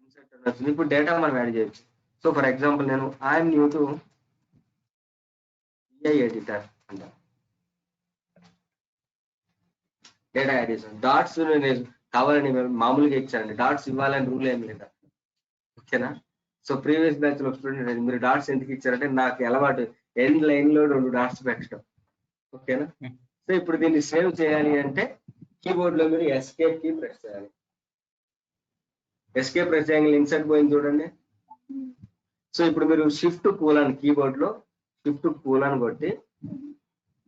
ఇన్సర్ట్ అని వస్తుంది. ఇప్పుడు డేటా మనం యాడ్ చేయొచ్చు. సో ఫర్ ఎగ్జాంపుల్ నేను I'm new to VI editor అంట డేటా యాడ్ చేసాను. డాట్స్ నేను కావాలని మామూలుగా ఇచ్చానండి, డాట్స్ ఇవ్వాలని రూల్ ఏం లేదా, ఓకేనా. సో ప్రీవియస్ బ్యాచ్ లో స్టూడెంట్ మీరు డాట్స్ ఎందుకు ఇచ్చారంటే నాకు అలవాటు ఎండ్ లైన్ లో 2 డాట్స్ పెట్టడం, ఓకేనా. సో ఇప్పుడు దీన్ని సేవ్ చేయాలి అంటే కీబోర్డ్ లో మీరు ఎస్కేప్ కీ ప్రెస్ చేయాలి. ఎస్కేప్ ప్రెస్ చేయగానే ఇన్సర్ట్ పోయింది చూడండి. సో ఇప్పుడు మీరు షిఫ్ట్ కూలన్ కీబోర్డ్ లో షిఫ్ట్ కూలన్ కొట్టి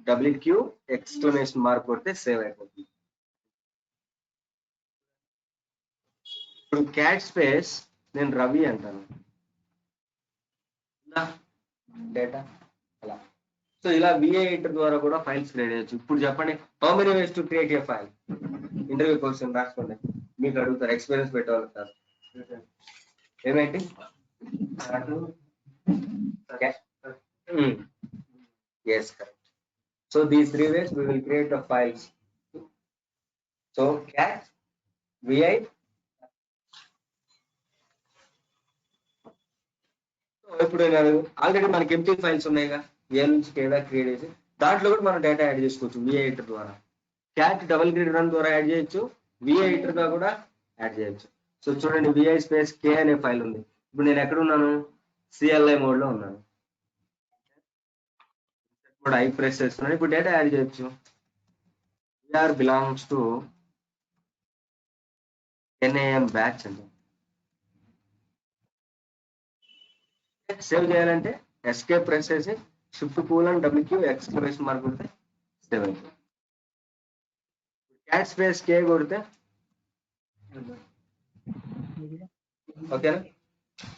WQ ఎక్స్క్లమేషన్ మార్క్ కొడితే సేవ్ అయిపోతుంది. ఇప్పుడు క్యాట్ స్పేస్ నేను రవి అంటాను డేటా అలా. సో ఇలా విఐ ఎడిటర్ ద్వారా కూడా ఫైల్స్ క్రియేట్ చేయొచ్చు. ఇప్పుడు చెప్పండి, how many ways to create a file? Interview question రాసుకోండి. మీకు అడుగుతారు ఎక్స్పీరియన్స్ పెట్టేవాళ్ళు కాదు. ఏమేంటి yes correct. So these 3 ways we will create the files. So cat vi ఇప్పుడు ఆల్రెడీ మనకి ఎంటీ ఫైల్స్ ఉన్నాయిగా ఏ నుంచి కేదా క్రియేట్ చేసి దాంట్లో కూడా మనం డేటా యాడ్ చేసుకోవచ్చు విఐ ఎడిటర్ ద్వారా. క్యాట్ డబుల్ గ్రిడ్ రన్ ద్వారా యాడ్ చేయొచ్చు, విఐ ఎడిటర్ గా కూడా యాడ్ చేయొచ్చు. సో చూడండి విఐ స్పేస్ కే అనే ఫైల్ ఉంది. ఇప్పుడు నేను ఎక్కడ ఉన్నాను, సిఎల్ఐ మోడ్ లో ఉన్నాను. ఇప్పుడు ఐ ప్రెస్ చేస్తున్నాను, ఇప్పుడు డేటా యాడ్ చేయొచ్చు. We are belongs to 10 AM batch అండి. సేవ్ చేయాలంటే ఎస్కేప్ ప్రెస్ చేసి Shift:/WQ ఎక్స్క్లమేషన్ మార్క్ కొడితే సేవ్ అవుతుంది. క్యాట్ స్పేస్ కే కొడితే ఓకేనా.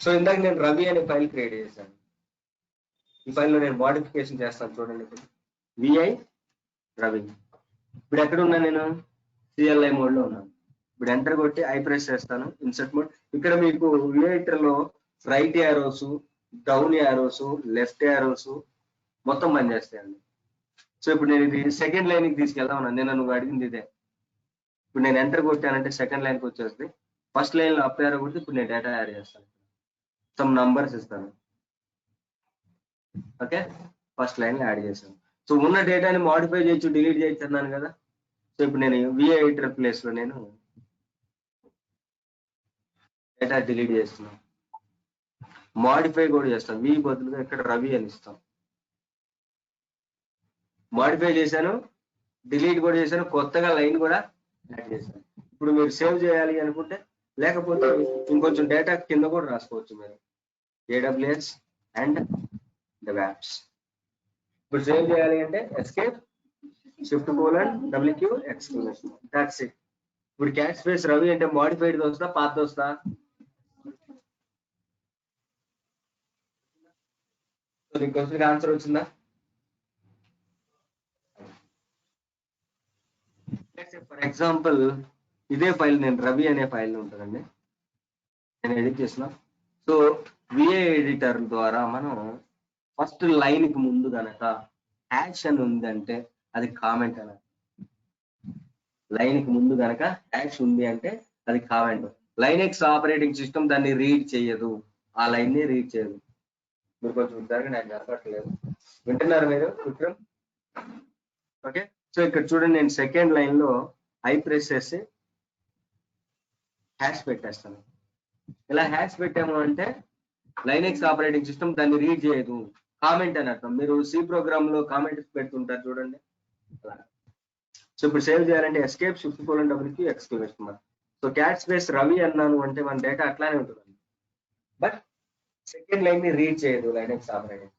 సో ఇందాక నేను రవి అనే ఫైల్ క్రియేట్ చేశాను. ఈ ఫైల్లో నేను మోడిఫికేషన్ చేస్తాను చూడండి. ఇప్పుడు విఐ రవి. ఇప్పుడు ఎక్కడ ఉన్నా నేను సిఎల్ఐ మోడ్ లో ఉన్నాను. ఇప్పుడు ఎంటర్ కొట్టి ఐ ప్రెస్ చేస్తాను, ఇన్సర్ట్ మోడ్. ఇక్కడ మీకు విఐ ఎడిటర్ లో right arrows, down arrows, left arrows మొత్తం పనిచేస్తాయండి. సో ఇప్పుడు నేను ఇది సెకండ్ లైన్ కి తీసుకెళ్దాం అన్నా, నేను నువ్వు అడిగింది ఇదే. ఇప్పుడు నేను ఎంటర్ కొట్టానంటే సెకండ్ లైన్ కి వచ్చేస్తుంది. ఫస్ట్ లైన్ లో అప్ యారో కొడితే ఇప్పుడు నేను డేటా యాడ్ చేస్తాను, సమ్ నంబర్స్ ఇస్తాను. ఓకే, ఫస్ట్ లైన్ యాడ్ చేశాను. సో ఉన్న డేటాని మాడిఫై చేయొచ్చు, డిలీట్ చేయొచ్చు అన్నాను కదా. సో ఇప్పుడు నేను విఐ ఎడిటర్ ప్లేస్ లో నేను డేటా డిలీట్ చేస్తున్నాను, మాడిఫై కూడా చేస్తాను. వి బదులుగా ఇక్కడ రవి అని ఇస్తాం. మాడిఫై చేశాను, డిలీట్ కూడా చేశాను, కొత్తగా లైన్ కూడా యాడ్ చేశాను. ఇప్పుడు మీరు సేవ్ చేయాలి అనుకుంటే, లేకపోతే ఇంకొంచెం డేటా కింద కూడా రాసుకోవచ్చు మీరు, AWS అండ్ DevOps. ఇప్పుడు సేవ్ చేయాలి అంటే escape Shift:/WQ exclamation, that's it. ఇప్పుడు క్యాట్ స్పేస్ రవి అంటే మాడిఫైడ్ వస్తా, పాత వస్తా? క్వశ్చన్ ఆన్సర్ వచ్చిందా? ఫర్ ఎగ్జాంపుల్ ఇదే ఫైల్ నేను రవి అనే ఫైల్ ఉంటుందండి, నేను ఎడిట్ చేసిన. సో విఐ ఎడిటర్ ద్వారా మనం ఫస్ట్ లైన్ కి ముందు కనుక హ్యాష్ అని ఉందంటే అది కామెంట్ అన్నది. లైన్ కి ముందు కనుక హ్యాష్ ఉంది అంటే అది కామెంట్. లైనెక్స్ ఆపరేటింగ్ సిస్టమ్ దాన్ని రీడ్ చేయదు, ఆ లైన్ ని రీడ్ చేయదు. మీరు కొంచెం ఉంటారు, నాకు కనపట్లేదు. వింటున్నారు మీరు విక్రమ్? ఓకే, సో ఇక్కడ చూడండి, నేను సెకండ్ లైన్ లో ఐ ప్రెస్ చేసి హ్యాష్ పెట్టేస్తాను. ఇలా హ్యాష్ పెట్టాము అంటే లైనెక్స్ ఆపరేటింగ్ సిస్టమ్ దాన్ని రీడ్ చేయదు, కామెంట్ అని అర్థం. మీరు సి ప్రోగ్రామ్ లో కామెంట్స్ పెడుతుంటారు చూడండి. సో ఇప్పుడు సేవ్ చేయాలంటే escape Shift:/WQ exclamation mark. So cat space Ravi అన్నాను అంటే మన డేటా అట్లానే ఉంటుందండి, బట్ సెకండ్ లైన్ ని రీడ్ చేయదు లైనెక్స్ ఆపరేటింగ్.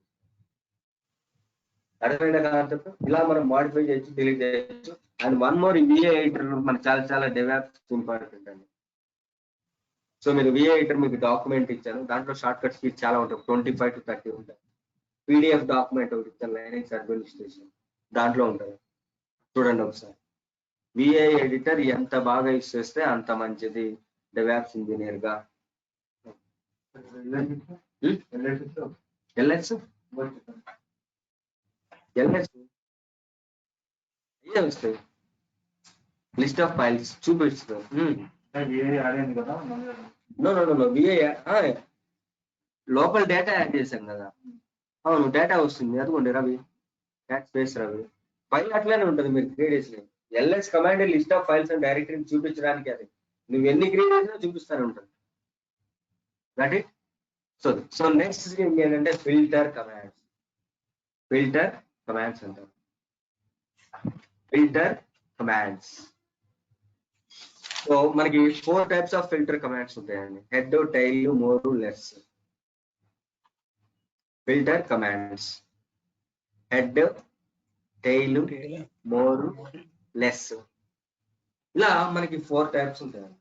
అర్థమైన కాన్సెప్ట్. ఇలా మనం మాడిఫై చేయొచ్చు, డిలీట్ చేయొచ్చు. And one more, VI editor మనకు చాలా చాలా డెవలప్స్ ఇంపార్టెంట్ అండి. సో మీరు విఐ ఎడిటర్ మీకు డాక్యుమెంట్ ఇచ్చాను, దాంట్లో షార్ట్ కట్స్ కీస్ చాలా ఉంటాయి, 25 to 30 ఉంటాయి. PDF డాక్యుమెంట్ ఒకటి ఇచ్చాను, లైనెక్స్ అడ్మినిస్ట్రేషన్, దాంట్లో ఉంటుంది, చూడండి ఒకసారి. విఐ ఎడిటర్ ఎంత బాగా యూస్ చేస్తే అంత మంచిది డెవలప్స్ ఇంజనీర్ గా. LS అయ్యే వస్తాయి, లిస్ట్ ఆఫ్ ఫైల్స్ చూపిస్తాం. విఐ లోపల డేటా యాడ్ చేశాం కదా, అవును డేటా వస్తుంది. అదిగోండి Ravi, cat space Ravi file అట్లానే ఉంటుంది. మీరు క్రియేట్ చేసిన LS command list of files and డైరెక్టరీని చూపించడానికి, అది నువ్వు ఎన్ని క్రియేట్ చేసినా చూపిస్తానే ఉంటుంది. That it. సో నెక్స్ట్ ఏంటంటే ఫిల్టర్ కమాండ్స్. ఫిల్టర్ కమాండ్స్ అంటారు, ఫిల్టర్ కమాండ్స్. సో మనకి 4 types ఆఫ్ ఫిల్టర్ కమాండ్స్ ఉంటాయండి, head, tail, more, less. Filter commands head, tail, more, less, ఇలా మనకి 4 types ఉంటాయండి.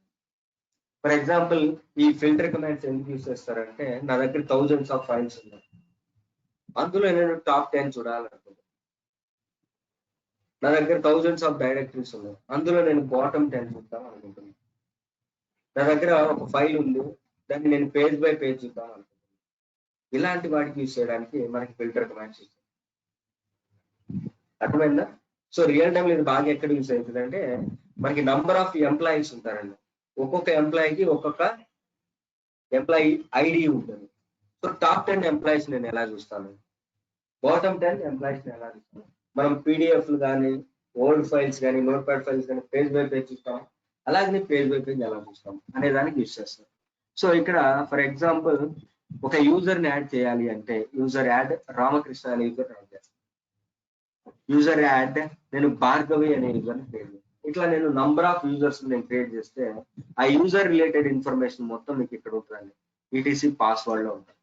ఫర్ ఎగ్జాంపుల్ ఈ ఫిల్టర్ కమాండ్స్ ఎందుకు యూస్ చేస్తారంటే, నా దగ్గర thousands ఆఫ్ ఫైల్స్ ఉన్నాయి, అందులో నేను టాప్ 10 చూడాలనుకుంటున్నాను. నా దగ్గర thousands ఆఫ్ డైరెక్టరీస్ ఉన్నాయి, అందులో నేను బాటమ్ 10 చూద్దాం అనుకుంటున్నాను. నా దగ్గర ఒక ఫైల్ ఉంది, దాన్ని నేను పేజ్ బై పేజ్ చూద్దాం అనుకుంటున్నాను. ఇలాంటి వాటికి యూజ్ చేయడానికి మనకి ఫిల్టర్ కమాండ్స్ యూజ్. అర్థమైందా? సో రియల్ టైంలో ఇది బాగా ఎక్కడ యూజ్ అవుతుంది అంటే మనకి నంబర్ ఆఫ్ ఎంప్లాయీస్ ఉంటారండి. ఒక్కొక్క ఎంప్లాయీకి ఒక్కొక్క ఎంప్లాయీ ఐడి ఉంటుంది. సో టాప్ 10 ఎంప్లాయీస్ నేను ఎలా చూస్తాను, బాటమ్ 10 ఎంప్లాయీస్ ఎలా చూస్తాను. మనం పీడిఎఫ్లు కానీ, ఓల్డ్ ఫైల్స్ కానీ, నోట్ ప్యాడ్ ఫైల్స్ కానీ పేజ్ బై పేజ్ చూస్తాం. అలాగే పేజ్ బై పేజ్ ఎలా చూస్తాం అనే దానికి యూజ్ చేస్తాం. సో ఇక్కడ ఫర్ ఎగ్జాంపుల్ ఒక యూజర్ ని యాడ్ చేయాలి అంటే యూజర్ యాడ్ రామకృష్ణ అనే యూజర్ యాడ్ చేస్తాను. యూజర్ యాడ్ నేను భార్గవి అనే యూజర్ ని క్రియేట్ చేస్తాను. ఇట్లా నేను నంబర్ ఆఫ్ యూజర్స్ నేను క్రియేట్ చేస్తే ఆ యూజర్ రిలేటెడ్ ఇన్ఫర్మేషన్ మొత్తం మీకు ఇక్కడ ఉంటుందండి, ఈటీసీ పాస్వర్డ్ లో ఉంటుంది.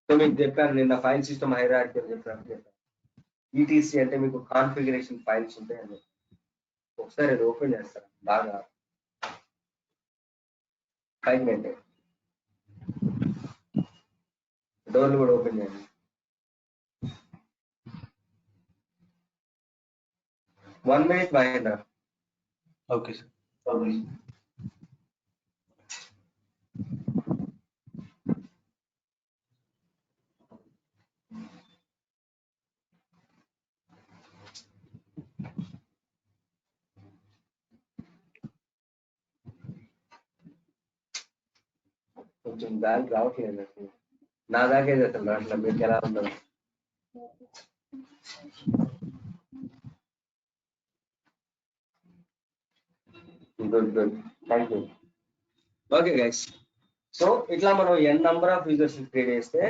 సో మీకు చెప్పాను నిన్న ఫైల్ సిస్టమ్ హైరార్కీ అని చెప్పాను. ఈటీసీ అంటే మీకు కాన్ఫిగరేషన్ ఫైల్స్ ఉంటాయండి. ఒకసారి అది ఓపెన్ చేస్తాను బాగా పైకి అంటే డోర్లు కూడా ఓపెన్ చేయండి. One minute Mahendra. Okay sir. కొంచెం గాలి రావట్లేదు అసలు, నా దాకే అసలు అట్లా మీకు ఎలా ఉండదు. Good good, thank you. Okay guys, so ఇట్లా మనం ఎన్ నంబర్ ఆఫ్ యూజర్స్ క్రియేట్ చేస్తే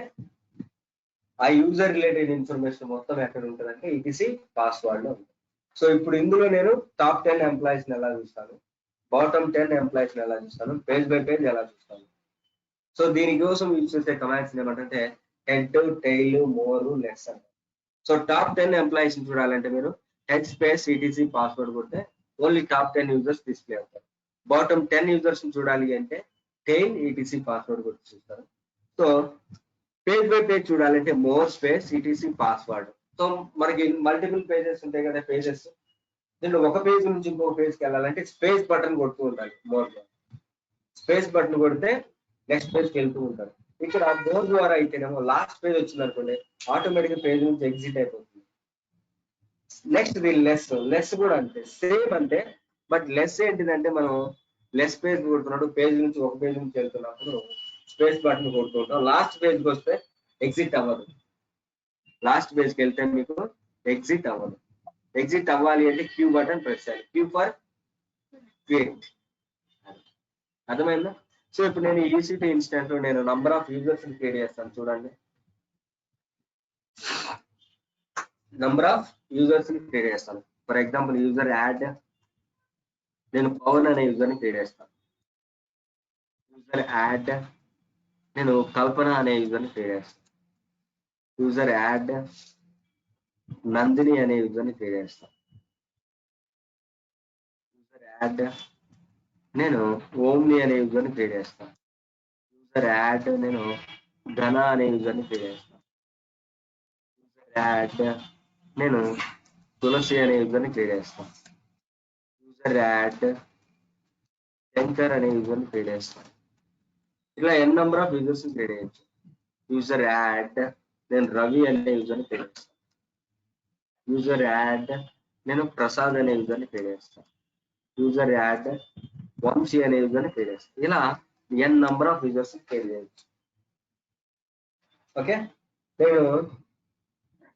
ఆ యూజర్ రిలేటెడ్ ఇన్ఫర్మేషన్ మొత్తం ఎక్కడ ఉంటుందంటే ఈటీసీ పాస్వర్డ్ లో ఉంటుంది. సో ఇప్పుడు ఇందులో నేను టాప్ 10 ఎంప్లాయీస్ ని ఎలా చూస్తాను, బాటమ్ 10 ఎంప్లాయీస్ ని ఎలా చూస్తాను, పేజ్ బై పేజ్ ఎలా చూస్తాను. సో దీనికోసం యూజ్ చేసే కమాండ్స్ ఏమంటే హెడ్, టైల్, మోర్, లెస్ అంట. సో టాప్ 10 ఎంప్లాయీస్ ని చూడాలంటే మీరు హెడ్ స్పేస్ ఈటీసీ పాస్వర్డ్ కొడితే ఓన్లీ టాప్ 10 యూజర్స్ డిస్ప్లే అవుతారు. బాటమ్ 10 యూజర్స్ ని చూడాలి అంటే టైల్ ఈటీసీ పాస్వర్డ్ కొట్టి చూస్తారు. సో పేజ్ బై పేజ్ చూడాలంటే more space ETC password. So మనకి మల్టిపుల్ పేజెస్ ఉంటాయి కదా, పేజెస్ దీంట్లో ఒక పేజ్ నుంచి ఇంకొక పేజ్కి వెళ్ళాలంటే స్పేస్ బటన్ కొడుతూ ఉండాలి. మోర్ స్పేస్ బటన్ కొడితే నెక్స్ట్ పేజ్కి వెళ్తూ ఉంటారు. ఇక్కడ మోర్ ద్వారా అయితేనేమో లాస్ట్ పేజ్ వచ్చింది అనుకోండి ఆటోమేటిక్ పేజ్ నుంచి ఎగ్జిట్ అయిపోతుంది. నెక్స్ట్ దీని లెస్ కూడా అంతే, సేమ్ అంటే బట్ లెస్ ఏంటిదంటే మనం లెస్ పేజ్ కొడుతున్నాడు, పేజ్ నుంచి ఒక పేజ్ నుంచి వెళ్తున్నప్పుడు స్పేస్ బటన్ కొడుతూ ఉంటాం. లాస్ట్ పేజ్కి వస్తే ఎగ్జిట్ అవ్వదు, లాస్ట్ పేజ్కి వెళ్తే మీకు ఎగ్జిట్ అవ్వదు. ఎగ్జిట్ అవ్వాలి అంటే క్యూ బటన్ ప్రెస్ చేయాలి, క్యూ ఫర్ క్రియేట్. అర్థమైందా? సో ఇప్పుడు నేను ఈసీటీ ఇన్స్టెంట్ లో నేను నంబర్ ఆఫ్ యూజర్స్ క్రియేట్ చేస్తాను. చూడండి, నంబర్ ఆఫ్ యూజర్స్ ని క్రియేట్ చేస్తాను. ఫర్ ఎగ్జాంపుల్ యూజర్ యాడ్ నేను పవన్ అనే యూజర్ ని క్రియేట్ చేస్తాను. యూజర్ యాడ్ నేను కల్పన అనే యూజర్ ని క్రియేట్ చేస్తాను. యూజర్ యాడ్ నందిని అనే యూజర్ ని క్రియేట్ చేస్తాను. యూజర్ యాడ్ నేను ఓమ్ని అనే యూజర్ ని క్రియేట్ చేస్తాను. యూజర్ యాడ్ నేను ఘన అనే యూజర్ ని క్రియేట్ చేస్తాను. యూజర్ యాడ్ నేను తులసి అనే యూజర్ ని క్రియేట్ చేస్తాను. యూజర్ యాడ్ శంకర్ అనే యూజర్ ని క్రియేట్ చేస్తాను. ఇలా ఎన్ నెంబర్ ఆఫ్ యూజర్స్ ని క్రియేట్ చేయొచ్చు. యూజర్ యాడ్ నేను రవి అనే యూజర్ ని క్రియేట్ చేస్తాను. యూజర్ యాడ్ నేను ప్రసాద్ అనే యూజర్ ని క్రియేట్ చేస్తాను. యూజర్ యాడ్ వంశీ అనే యూజర్ ని క్రియేట్ చేస్తాను. ఇలా ఎన్ నంబర్ ఆఫ్ యూజర్స్ ని క్రియేట్ చేయొచ్చు. ఓకే, నేను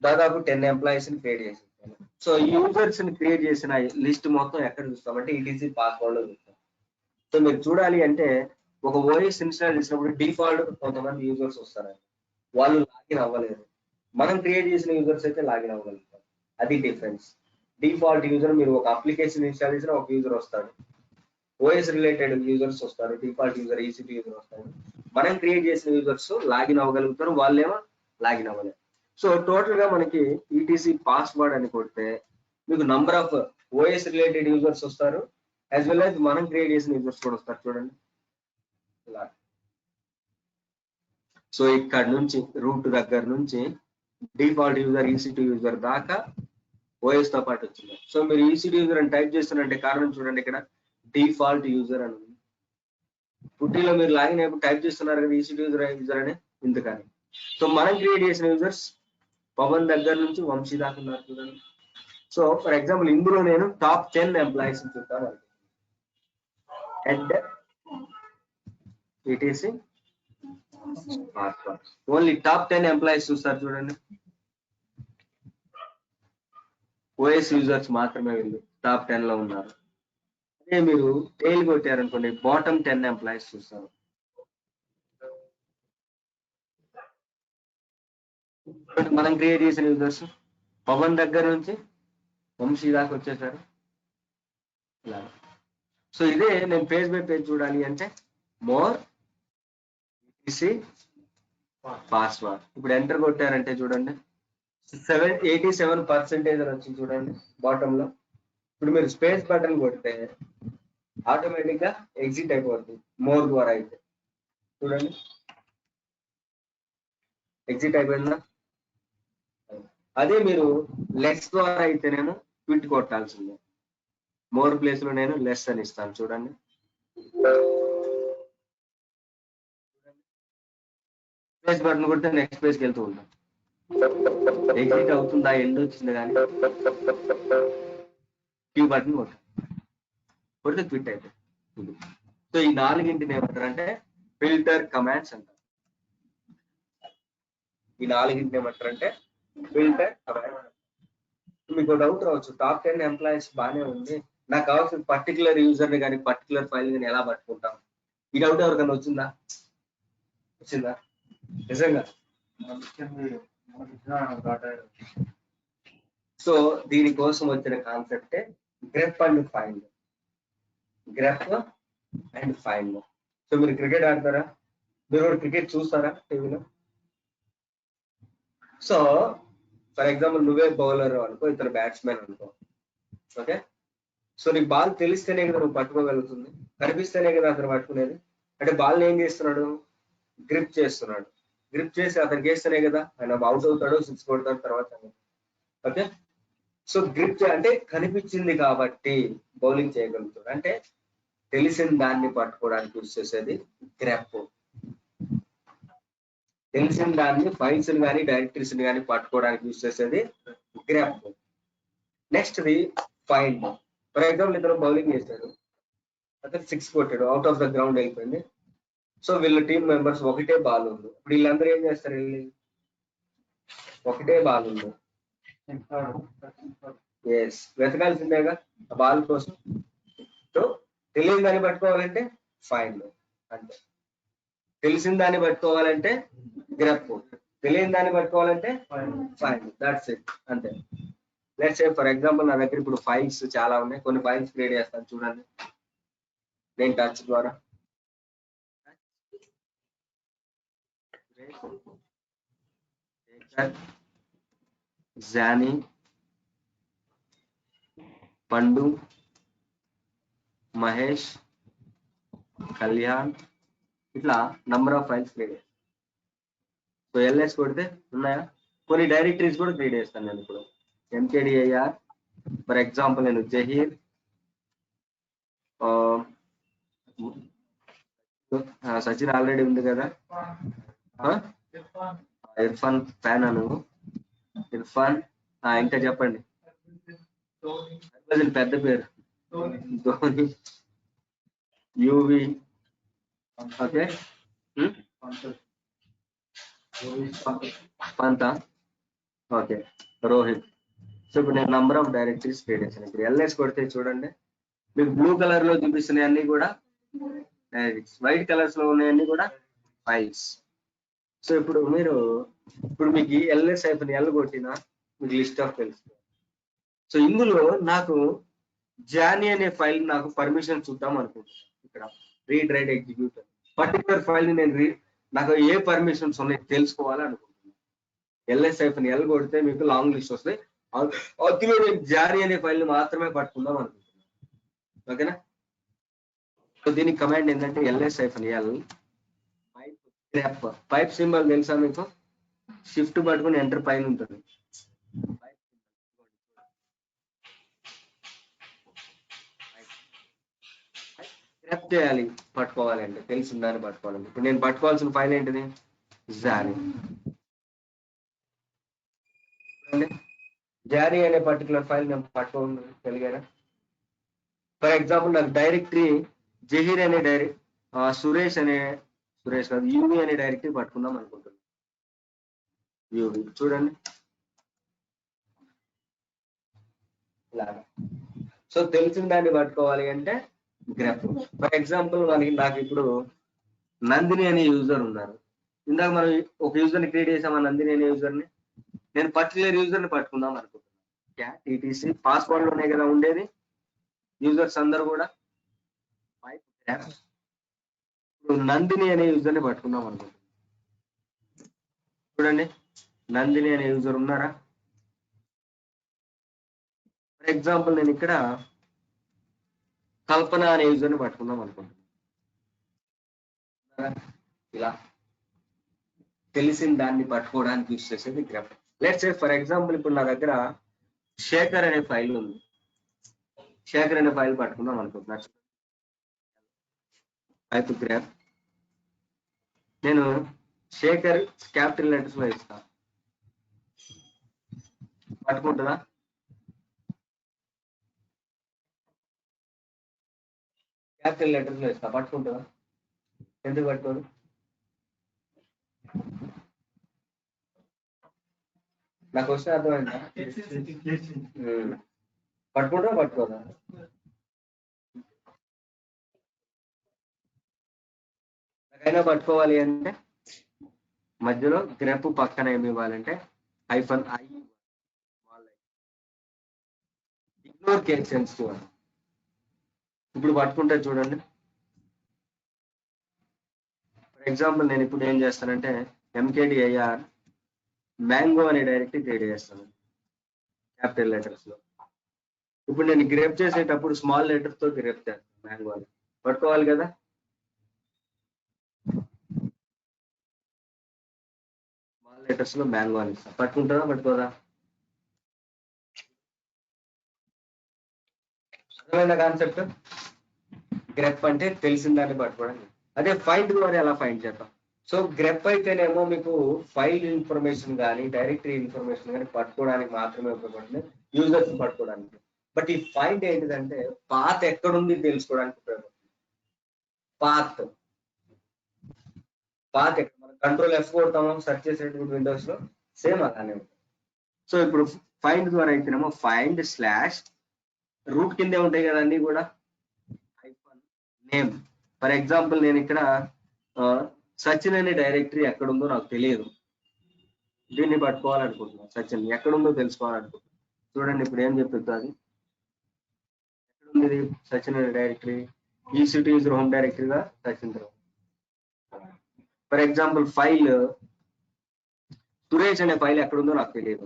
దాదాపు 10 ఎంప్లాయీస్ ని క్రియేట్ చేసాను. సో ఈ యూజర్స్ ని క్రియేట్ చేసిన లిస్ట్ మొత్తం ఎక్కడ చూస్తామంటే ఈటీసీ పాస్వర్డ్ లో చూస్తాం. సో మీరు చూడాలి అంటే ఒక ఓఎస్ ఇన్స్టాల్ చేసినప్పుడు డిఫాల్ట్ కొంతమంది యూజర్స్ వస్తారండి, వాళ్ళు లాగిన్ అవ్వలేరు. మనం క్రియేట్ చేసిన యూజర్స్ అయితే లాగిన్ అవ్వగలుగుతారు. అది డిఫరెన్స్. డిఫాల్ట్ యూజర్ మీరు ఒక అప్లికేషన్ ఇన్స్టాల్ చేసిన ఒక యూజర్ వస్తాడు, ఓఎస్ రిలేటెడ్ యూజర్స్ వస్తారు, డిఫాల్ట్ యూజర్ ఈసీటీ యూజర్ వస్తారు. మనం క్రియేట్ చేసిన యూజర్స్ లాగిన్ అవ్వగలుగుతారు, వాళ్ళేమో లాగిన్ అవ్వలేరు. సో టోటల్ గా మనకి ఈటీసీ పాస్వర్డ్ అని కొడితే మీకు number of OS related users వస్తారు, యాజ్ వెల్ యాజ్ మనం క్రియేట్ చేసిన యూజర్స్ కూడా వస్తారు. చూడండి ఇలా. సో ఇక్కడ నుంచి రూట్ దగ్గర నుంచి డిఫాల్ట్ యూజర్ ఈసీటీ యూజర్ దాకా ఓఎస్ తో పాటు వచ్చింది. సో మీరు ఈసీటీ యూజర్ అని టైప్ చేస్తున్నారంటే కారణం చూడండి, ఇక్కడ డిఫాల్ట్ యూజర్ అని ఉంది. పుట్టిలో మీరు లాగిన్ అయినప్పుడు టైప్ చేస్తున్నారు కదా ఈసీ యూజర్ అని ఇందుకని. సో మనం క్రియేట్ చేసిన యూజర్స్ పవన్ దగ్గర నుంచి వంశీ దాకా ఉన్నారు చూడండి. సో ఫర్ ఎగ్జాంపుల్ ఇందులో నేను టాప్ 10 ఎంప్లాయీస్ చూస్తాను. Head ETC only top 10 employees చూస్తారు చూడండి. ఓఎస్ యూజర్స్ మాత్రమే వీళ్ళు టాప్ 10 లో ఉన్నారు. అదే మీరు టైల్ కొట్టారనుకోండి బాటమ్ 10 ఎంప్లాయీస్ చూస్తారు. మనం క్రియేట్ చేసిన యూజర్స్ పవన్ దగ్గర నుంచి వంశీ దాకా వచ్చేసారు. సో ఇదే నేను పేజ్ బై పేజ్ చూడాలి అంటే మోర్ ఈటీసీ పాస్వర్డ్. ఇప్పుడు ఎంటర్ కొట్టారంటే చూడండి 87% అని వచ్చింది చూడండి బాటమ్ లో. ఇప్పుడు మీరు స్పేస్ బటన్ కొడితే ఆటోమేటిక్ గా ఎగ్జిట్ అయిపోతుంది మోర్ ద్వారా అయితే. చూడండి ఎగ్జిట్ అయిపోయిందా. అదే మీరు లెస్ ద్వారా అయితేనేమో క్విట్ కొట్టాల్సిందే. మోర్ ప్లేస్ లో నేను లెస్ అని ఇస్తాను చూడండి. స్పేస్ బటన్ కొడితే నెక్స్ట్ పేజ్కి వెళ్తూ ఉంటాం. ఎగ్జిట్ అవుతుందా ఎండ్ వచ్చింది కానీ క్యూ బటన్ కొడితే క్విట్ అయిపోతుంది. సో ఈ 4గింటిని ఏమంటారంటే ఫిల్టర్ కమాండ్స్ అంటారు. ఈ 4గింటిని ఏమంటారంటే ఫిల్టర్ కమాండ్. మీకు డౌట్ రావచ్చు టాప్ 10 ఎంప్లాయీస్ బాగానే ఉంది, నాకు కావాల్సిన పర్టికులర్ యూజర్ ని కానీ పర్టికులర్ ఫైల్ కానీ ఎలా పట్టుకుంటాం? ఈ డౌట్ ఎవరికైనా వచ్చిందా? నిజంగా. సో దీనికోసం వచ్చిన కాన్సెప్టే grep and find. Grep and find. So మీరు క్రికెట్ ఆడతారా? మీరు కూడా క్రికెట్ చూస్తారా టీవీలో? సో ఫర్ ఎగ్జాంపుల్ నువ్వే బౌలర్ అనుకో, ఇతను బ్యాట్స్మెన్ అనుకో. ఓకే, సో నీకు బాల్ తెలిస్తేనే కదా నువ్వు పట్టుకోగలుగుతుంది, కనిపిస్తేనే కదా అతను పట్టుకునేది. అంటే బాల్ ఏం చేస్తున్నాడు? గ్రిప్ చేస్తున్నాడు. గ్రిప్ చేసి అతనికి వేస్తేనే కదా ఆయన అవుట్ అవుతాడు, 6 కొడతాడు తర్వాత. ఓకే, సో గ్రిప్ అంటే కనిపించింది కాబట్టి బౌలింగ్ చేయగలుగుతాడు. అంటే తెలిసిన దాన్ని పట్టుకోవడానికి యూజ్ చేసేది గ్రెప్. తెలిసిన దాన్ని ఫైల్స్ కానీ డైరెక్టరీస్ కానీ పట్టుకోవడానికి యూజ్ చేసేది grep. Next the find. For example ఇతను బౌలింగ్ చేశాడు, అతను 6 కొట్టాడు, అవుట్ ఆఫ్ ద గ్రౌండ్ అయిపోయింది. సో వీళ్ళ టీం మెంబర్స్ ఒకటే బాల్ ఉంది. ఇప్పుడు వీళ్ళందరూ ఏం చేస్తారు? వెళ్ళి ఒకటే బాల్ ఉంది, ఎస్ వెతకాల్సిందేగా ఆ బాల్ కోసం. సో తెలియని దాన్ని పట్టుకోవాలంటే ఫైండ్ అంటే, తెలిసిన దాన్ని పట్టుకోవాలంటే గ్రెప్, తెలియని దాన్ని పట్టుకోవాలంటే ఫైండ్. దట్స్ ఇట్, అంతే. లెట్స్ సే ఫర్ ఎగ్జాంపుల్ నా దగ్గర ఇప్పుడు ఫైల్స్ చాలా ఉన్నాయి, కొన్ని ఫైల్స్ క్రియేట్ చేస్తాను చూడండి నేను టచ్ ద్వారా. జానీ, పండు, మహేష్, కళ్యాణ్, ఇట్లా నంబర్ ఆఫ్ ఫైల్స్ క్రియేట్ చేస్తాను. సో ఎల్ఎస్ కొడితే ఉన్నాయా? కొన్ని డైరెక్టరీస్ కూడా క్రియేట్ చేస్తాను నేను ఇప్పుడు. ఎంకేడిఐఆర్ ఫర్ ఎగ్జాంపుల్ నేను జహీర్, సచిన్ ఆల్రెడీ ఉంది కదా, ఇర్ఫాన్ ఫ్యాన్ అను, ఇర్ఫాన్. ఇంకా చెప్పండి, పెద్ద పేరు ధోని, యువి, ఓకే పంత, ఓకే రోహిత్. సో ఇప్పుడు నేను నంబర్ ఆఫ్ డైరెక్టరీస్ క్రియేట్ చేశాను. ఇప్పుడు ఎల్ఎస్ కొడితే చూడండి మీకు బ్లూ కలర్ లో చూపిస్తున్నాయి అన్ని కూడా డైరెక్టరీస్, వైట్ కలర్స్ లో ఉన్నాయన్నీ కూడా ఫైల్స్. సో ఇప్పుడు మీకు ఎల్ఎస్ అయిపోయిన ఎల్ కొట్టినా మీకు లిస్ట్ ఆఫ్ ఫైల్స్. సో ఇందులో నాకు జానీ అనే ఫైల్ నాకు పర్మిషన్ చూద్దాం అనుకుంటున్నాను. ఇక్కడ read write execute particular file ని నేను నాకు ఏ పర్మిషన్స్ ఉన్నాయి తెలుసుకోవాలనుకుంటున్నాను. ఎల్ఎస్ అయిపోయిన ఎల్ కొడితే మీకు లాంగ్ లిస్ట్ వస్తాయి. అందులో నేను జానీ అనే ఫైల్ ని మాత్రమే పట్టుకుందాం అనుకుంటున్నాను. ఓకేనా? సో దీనికి కమాండ్ ఏంటంటే ఎల్ఎస్ అయిపోయిన ఎల్ గ్రెప్. పైప్ సింబల్ తెలుసా మీకు? షిఫ్ట్ పట్టుకుని ఎంటర్ పైన ఉంటుంది. గ్రెప్ చేయాలి పట్టుకోవాలంటే, తెలిసిన దాన్ని పట్టుకోవాలంటే. ఇప్పుడు నేను పట్టుకోవాల్సిన ఫైల్ ఏంటిది? జారీ. జారీ అనే పర్టికులర్ ఫైల్ నేను పట్టుకోగలిగారా? ఫర్ ఎగ్జాంపుల్ నాకు డైరెక్టరీ జహీర్ అనే సురేష్ కాదు, యూవి అనే డైరెక్టరీ పట్టుకుందాం అనుకుంటున్నాను. యూవి చూడండి ఇలాగా. సో తెలిసిన దాన్ని పట్టుకోవాలి అంటే గ్రెప్. ఫర్ ఎగ్జాంపుల్ నాకు ఇప్పుడు నందిని అనే యూజర్ ఉన్నారు. ఇందాక మనం ఒక యూజర్ ని క్రియేట్ చేసాం, నందిని అనే యూజర్ ని. నేను పర్టికులర్ యూజర్ ని పట్టుకుందాం అనుకుంటున్నాను. టీటీసీ పాస్వర్డ్ లోనే కదా ఉండేది యూజర్స్ అందరు కూడా. ఇప్పుడు నందిని అనే యూజర్ ని పట్టుకుందాం అనుకుంటున్నాను. చూడండి నందిని అనే యూజర్ ఉన్నారా? ఫర్ ఎగ్జాంపుల్ నేను ఇక్కడ కల్పన అనే యూజర్ ని పట్టుకుందాం అనుకుంటున్నాను. ఇలా తెలిసిన దాన్ని పట్టుకోవడానికి యూజ్ చేసేది grep. Let's say for example ఇప్పుడు నా దగ్గర శేఖర్ అనే ఫైల్ ఉంది. శేఖర్ అనే ఫైల్ పట్టుకుందాం అనుకుంటున్నాను. అయితే గ్రెప్ నేను శేఖర్ క్యాపిటల్ లెటర్స్ లో ఇస్తాను. పట్టుకుంటుందా? క్యాపిటల్ లెటర్స్ లో ఇస్తా, పట్టుకుంటుందా? ఎందుకు పట్టుకోదు? నాకు వస్తే అర్థమైందా? పట్టుకుంటా పట్టుకోదా? నాకైనా పట్టుకోవాలి అంటే మధ్యలో గ్రెప్ పక్కన ఏమి ఇవ్వాలంటే -i. ఇగ్నోర్ కేస్ సెన్సిటివ్ అని. ఇప్పుడు పట్టుకుంటే చూడండి. ఫర్ ఎగ్జాంపుల్ నేను ఇప్పుడు ఏం చేస్తానంటే mkdir మ్యాంగో అనే డైరెక్టరీ క్రియేట్ చేస్తాను క్యాపిటల్ లెటర్స్ లో. ఇప్పుడు నేను గ్రేప్ చేసేటప్పుడు స్మాల్ లెటర్ తో గ్రేప్ చేస్తాను మ్యాంగో అని. పట్టుకోవాలి కదా? స్మాల్ లెటర్స్ లో మ్యాంగో అని ఇస్తాను. పట్టుకుంటుందా పట్టుకోదా? అర్థమైందా కాన్సెప్ట్? గ్రెప్ అంటే తెలిసిన దాన్ని పట్టుకోవడం. అదే ఫైండ్ ద్వారా ఎలా ఫైండ్ చేద్దాం? సో గ్రెప్ అయితేనేమో మీకు ఫైల్ ఇన్ఫర్మేషన్ కానీ డైరెక్టరీ ఇన్ఫర్మేషన్ కానీ పట్టుకోవడానికి మాత్రమే ఉపయోగపడుతుంది, యూజర్స్ పట్టుకోవడానికి. బట్ ఈ ఫైండ్ ఏంటిదంటే పాత్ ఎక్కడుంది తెలుసుకోవడానికి ఉపయోగపడుతుంది. పాత్ ఎక్కడ మనం కంట్రోల్ F కొడతాము సెర్చ్ చేసేటువంటి విండోస్ లో, సేమ్ అలానే ఉంటుంది. సో ఇప్పుడు ఫైండ్ ద్వారా అయితేనేమో ఫైండ్ స్లాష్ రూట్ కిందే ఉంటాయి కదా అన్ని కూడా నేమ్. ఫర్ ఎగ్జాంపుల్ నేను ఇక్కడ సచిన్ అనే డైరెక్టరీ ఎక్కడుందో నాకు తెలియదు, దీన్ని పట్టుకోవాలనుకుంటున్నాను. సచిన్ ఎక్కడుందో తెలుసుకోవాలనుకుంటున్నాను. చూడండి ఇప్పుడు ఏం చెప్తుంది అది. ఎక్కడుంది సచిన్ అనే డైరెక్టరీ? EC2 యూజర్ హోమ్ డైరెక్టరీగా Sachin. For example file Suresh అనే ఫైల్ ఎక్కడుందో నాకు తెలియదు.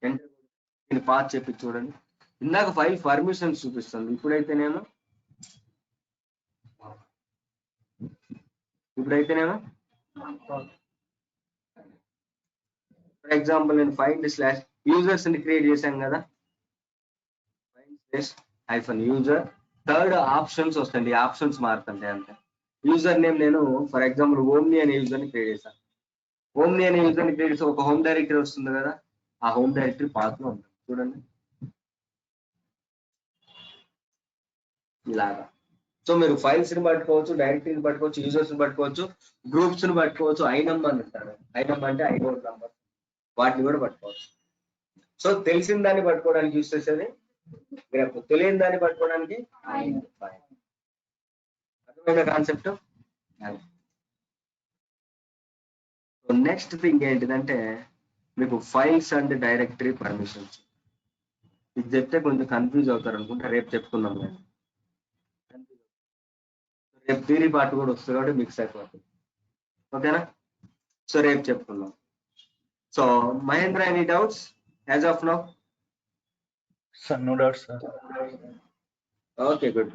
దీన్ని పాత్ చెప్పి చూడండి. ఇందాక ఫైల్ పర్మిషన్స్ చూపిస్తుంది, ఇప్పుడైతేనేమో ఫర్ ఎగ్జాంపుల్ నేను ఫైండ్ స్లాష్ యూజర్స్ ని క్రియేట్ చేశాను కదా, -user థర్డ్ ఆప్షన్స్ వస్తాయండి. ఆప్షన్స్ మారుతుంటాయి అంతే. యూజర్ నేమ్ నేను ఫర్ ఎగ్జాంపుల్ ఓమ్ని అనే యూజర్ ని క్రియేట్ చేశాను. ఓమ్ని అనే యూజర్ ని క్రియేట్ చేసి ఒక హోమ్ డైరెక్టరీ వస్తుంది కదా, ఆ హోమ్ డైరెక్టరీ పాత్ లో ఉంటుంది. చూడండి ఇలాగా. సో మీరు ఫైల్స్ ని పట్టుకోవచ్చు, డైరెక్టరీని పట్టుకోవచ్చు, యూజర్స్ ని పట్టుకోవచ్చు, గ్రూప్స్ ని పట్టుకోవచ్చు, ఐనమ్ అని అంటారు. ఐనమ్ అంటే ఐనోడ్ నంబర్, వాటిని కూడా పట్టుకోవచ్చు. సో తెలిసిన దాన్ని పట్టుకోవడానికి యూజ్ చేసేది గ్రెప్, తెలియని దాన్ని పట్టుకోవడానికి అర్థమైన కాన్సెప్ట్. నెక్స్ట్ థింగ్ ఏంటిదంటే మీకు ఫైల్స్ అండ్ డైరెక్టరీ పర్మిషన్స్. ఇది చెప్తే కొంచెం కన్ఫ్యూజ్ అవుతారు అనుకుంటా, రేపు చెప్పుకుందాం. రేపు థియరీ పార్ట్ కూడా వస్తుంది కాబట్టి మిక్స్ అయిపోతుంది. ఓకేనా? సో రేపు చెప్పుకుందాం. So Mahendra, any doubts as of now? Sir, no doubts, sir. Okay, good.